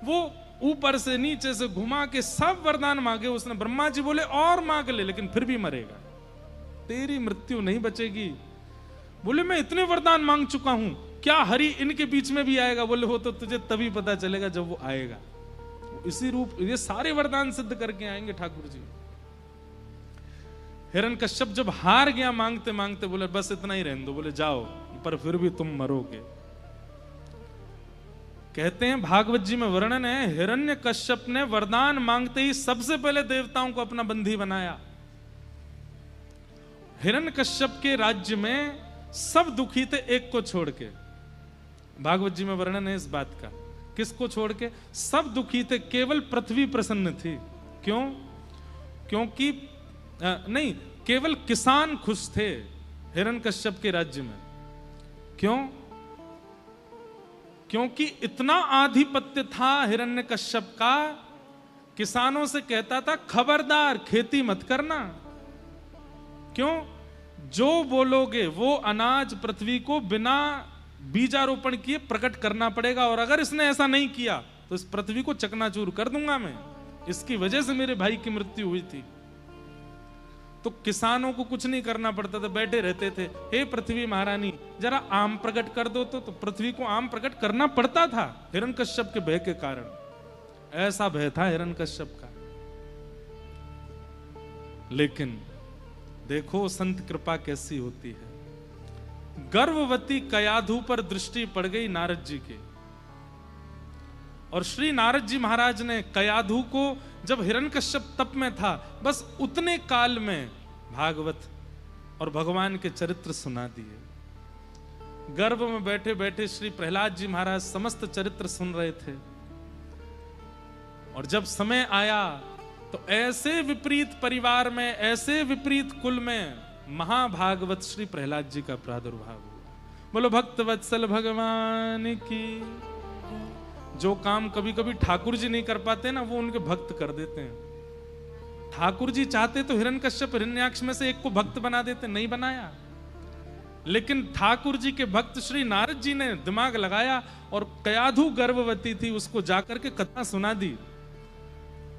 वो ऊपर से नीचे से घुमा के सब वरदान मांगे उसने। ब्रह्मा जी बोले और मांग ले लेकिन फिर भी मरेगा, तेरी मृत्यु नहीं बचेगी। बोले मैं इतने वरदान मांग चुका हूं, क्या हरि इनके बीच में भी आएगा? बोले वो तो तुझे तभी पता चलेगा जब वो आएगा। इसी रूप ये सारे वरदान सिद्ध करके आएंगे ठाकुर जी। हिरण्यकश्यप जब हार गया मांगते मांगते, बोले बस इतना ही रहने दो। बोले जाओ, पर फिर भी तुम मरोगे। कहते हैं भागवत जी में वर्णन है, हिरण्यकश्यप ने वरदान मांगते ही सबसे पहले देवताओं को अपना बंधी बनाया। हिरण्यकश्यप के राज्य में सब दुखी थे एक को छोड़ के। भागवत जी में वर्णन है इस बात का। किसको छोड़ के? सब दुखी थे, केवल पृथ्वी प्रसन्न थी। क्यों? क्योंकि नहीं, केवल किसान खुश थे हिरण्यकश्यप के राज्य में। क्यों? क्योंकि इतना आधिपत्य था हिरण्यकश्यप का, किसानों से कहता था खबरदार खेती मत करना। क्यों? जो बोलोगे वो अनाज पृथ्वी को बिना बीजारोपण किए प्रकट करना पड़ेगा, और अगर इसने ऐसा नहीं किया तो इस पृथ्वी को चकनाचूर कर दूंगा मैं। इसकी वजह से मेरे भाई की मृत्यु हुई थी। तो किसानों को कुछ नहीं करना पड़ता था, बैठे रहते थे। हे पृथ्वी महारानी जरा आम प्रकट कर दो, तो पृथ्वी को आम प्रकट करना पड़ता था हिरण्यकश्यप के भय के कारण। ऐसा भय था हिरण्यकश्यप का। लेकिन देखो संत कृपा कैसी होती है। गर्भवती कयाधु पर दृष्टि पड़ गई नारद जी के, और श्री नारद जी महाराज ने कयाधु को जब हिरण्यकश्यप तप में था बस उतने काल में भागवत और भगवान के चरित्र सुना दिए। गर्भ में बैठे बैठे श्री प्रहलाद जी महाराज समस्त चरित्र सुन रहे थे, और जब समय आया तो ऐसे विपरीत परिवार में, ऐसे विपरीत कुल में महाभागवत श्री प्रहलाद जी का प्रादुर्भाव हुआ। बोलो भक्त वत्सल भगवान की। जो काम कभी कभी ठाकुर जी नहीं कर पाते ना, वो उनके भक्त कर देते हैं। ठाकुर जी चाहते तो हिरण्यकश्यप हिरण्याक्ष में से एक को भक्त बना देते, नहीं बनाया। लेकिन ठाकुर जी के भक्त श्री नारद जी ने दिमाग लगाया और कयाधु गर्भवती थी, उसको जाकर के कथा सुना दी।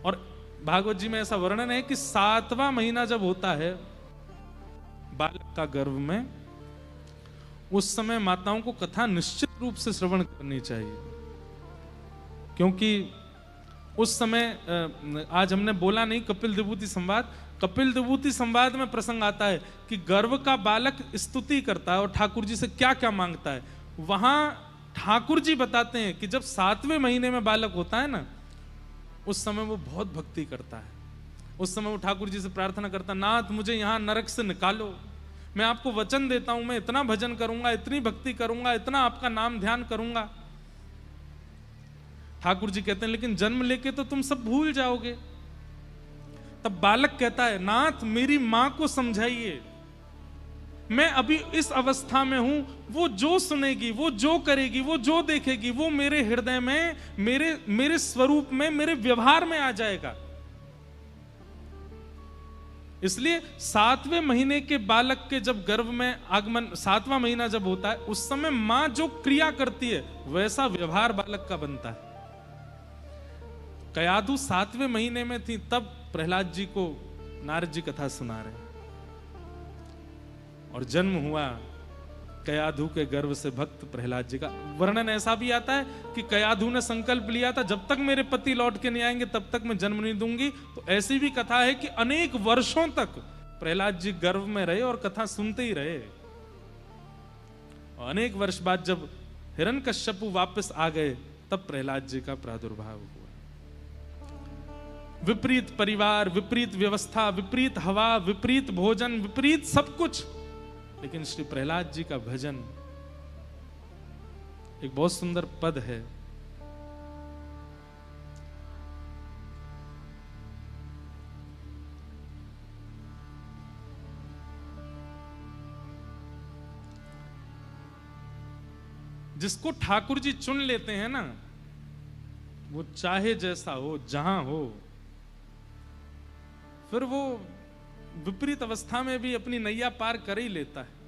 और भागवत जी में ऐसा वर्णन है कि 7वां महीना जब होता है बालक का गर्भ में, उस समय माताओं को कथा निश्चित रूप से श्रवण करनी चाहिए, क्योंकि उस समय आज हमने बोला नहीं कपिल विभूति संवाद, कपिल विभूति संवाद में प्रसंग आता है कि गर्भ का बालक स्तुति करता है और ठाकुर जी से क्या क्या मांगता है। वहां ठाकुर जी बताते हैं कि जब 7वें महीने में बालक होता है ना, उस समय वो बहुत भक्ति करता है। उस समय वो ठाकुर जी से प्रार्थना करता, नाथ मुझे यहां नरक से निकालो, मैं आपको वचन देता हूं, मैं इतना भजन करूंगा, इतनी भक्ति करूंगा, इतना आपका नाम ध्यान करूंगा। ठाकुर जी कहते हैं लेकिन जन्म लेके तो तुम सब भूल जाओगे। तब बालक कहता है, नाथ मेरी मां को समझाइए, मैं अभी इस अवस्था में हूं, वो जो सुनेगी, वो जो करेगी, वो जो देखेगी, वो मेरे हृदय में, मेरे स्वरूप में, मेरे व्यवहार में आ जाएगा। इसलिए 7वें महीने के बालक के जब गर्भ में आगमन, 7वां महीना जब होता है, उस समय मां जो क्रिया करती है वैसा व्यवहार बालक का बनता है। कयाधु 7वें महीने में थी, तब प्रहलाद जी को नारद जी कथा सुना रहे और जन्म हुआ कयाधु के गर्भ से भक्त प्रहलाद जी का। वर्णन ऐसा भी आता है कि कयाधु ने संकल्प लिया था, जब तक मेरे पति लौट के नहीं आएंगे तब तक मैं जन्म नहीं दूंगी। तो ऐसी भी कथा है कि अनेक वर्षों तक प्रहलाद जी गर्भ में रहे और कथा सुनते ही रहे। और अनेक वर्ष बाद जब हिरण्यकश्यपु वापस आ गए, तब प्रहलाद जी का प्रादुर्भाव हुआ। विपरीत परिवार, विपरीत व्यवस्था, विपरीत हवा, विपरीत भोजन, विपरीत सब कुछ, लेकिन श्री प्रहलाद जी का भजन। एक बहुत सुंदर पद है, जिसको ठाकुर जी चुन लेते हैं ना, वो चाहे जैसा हो, जहां हो, फिर वो विपरीत अवस्था में भी अपनी नैया पार कर ही लेता है।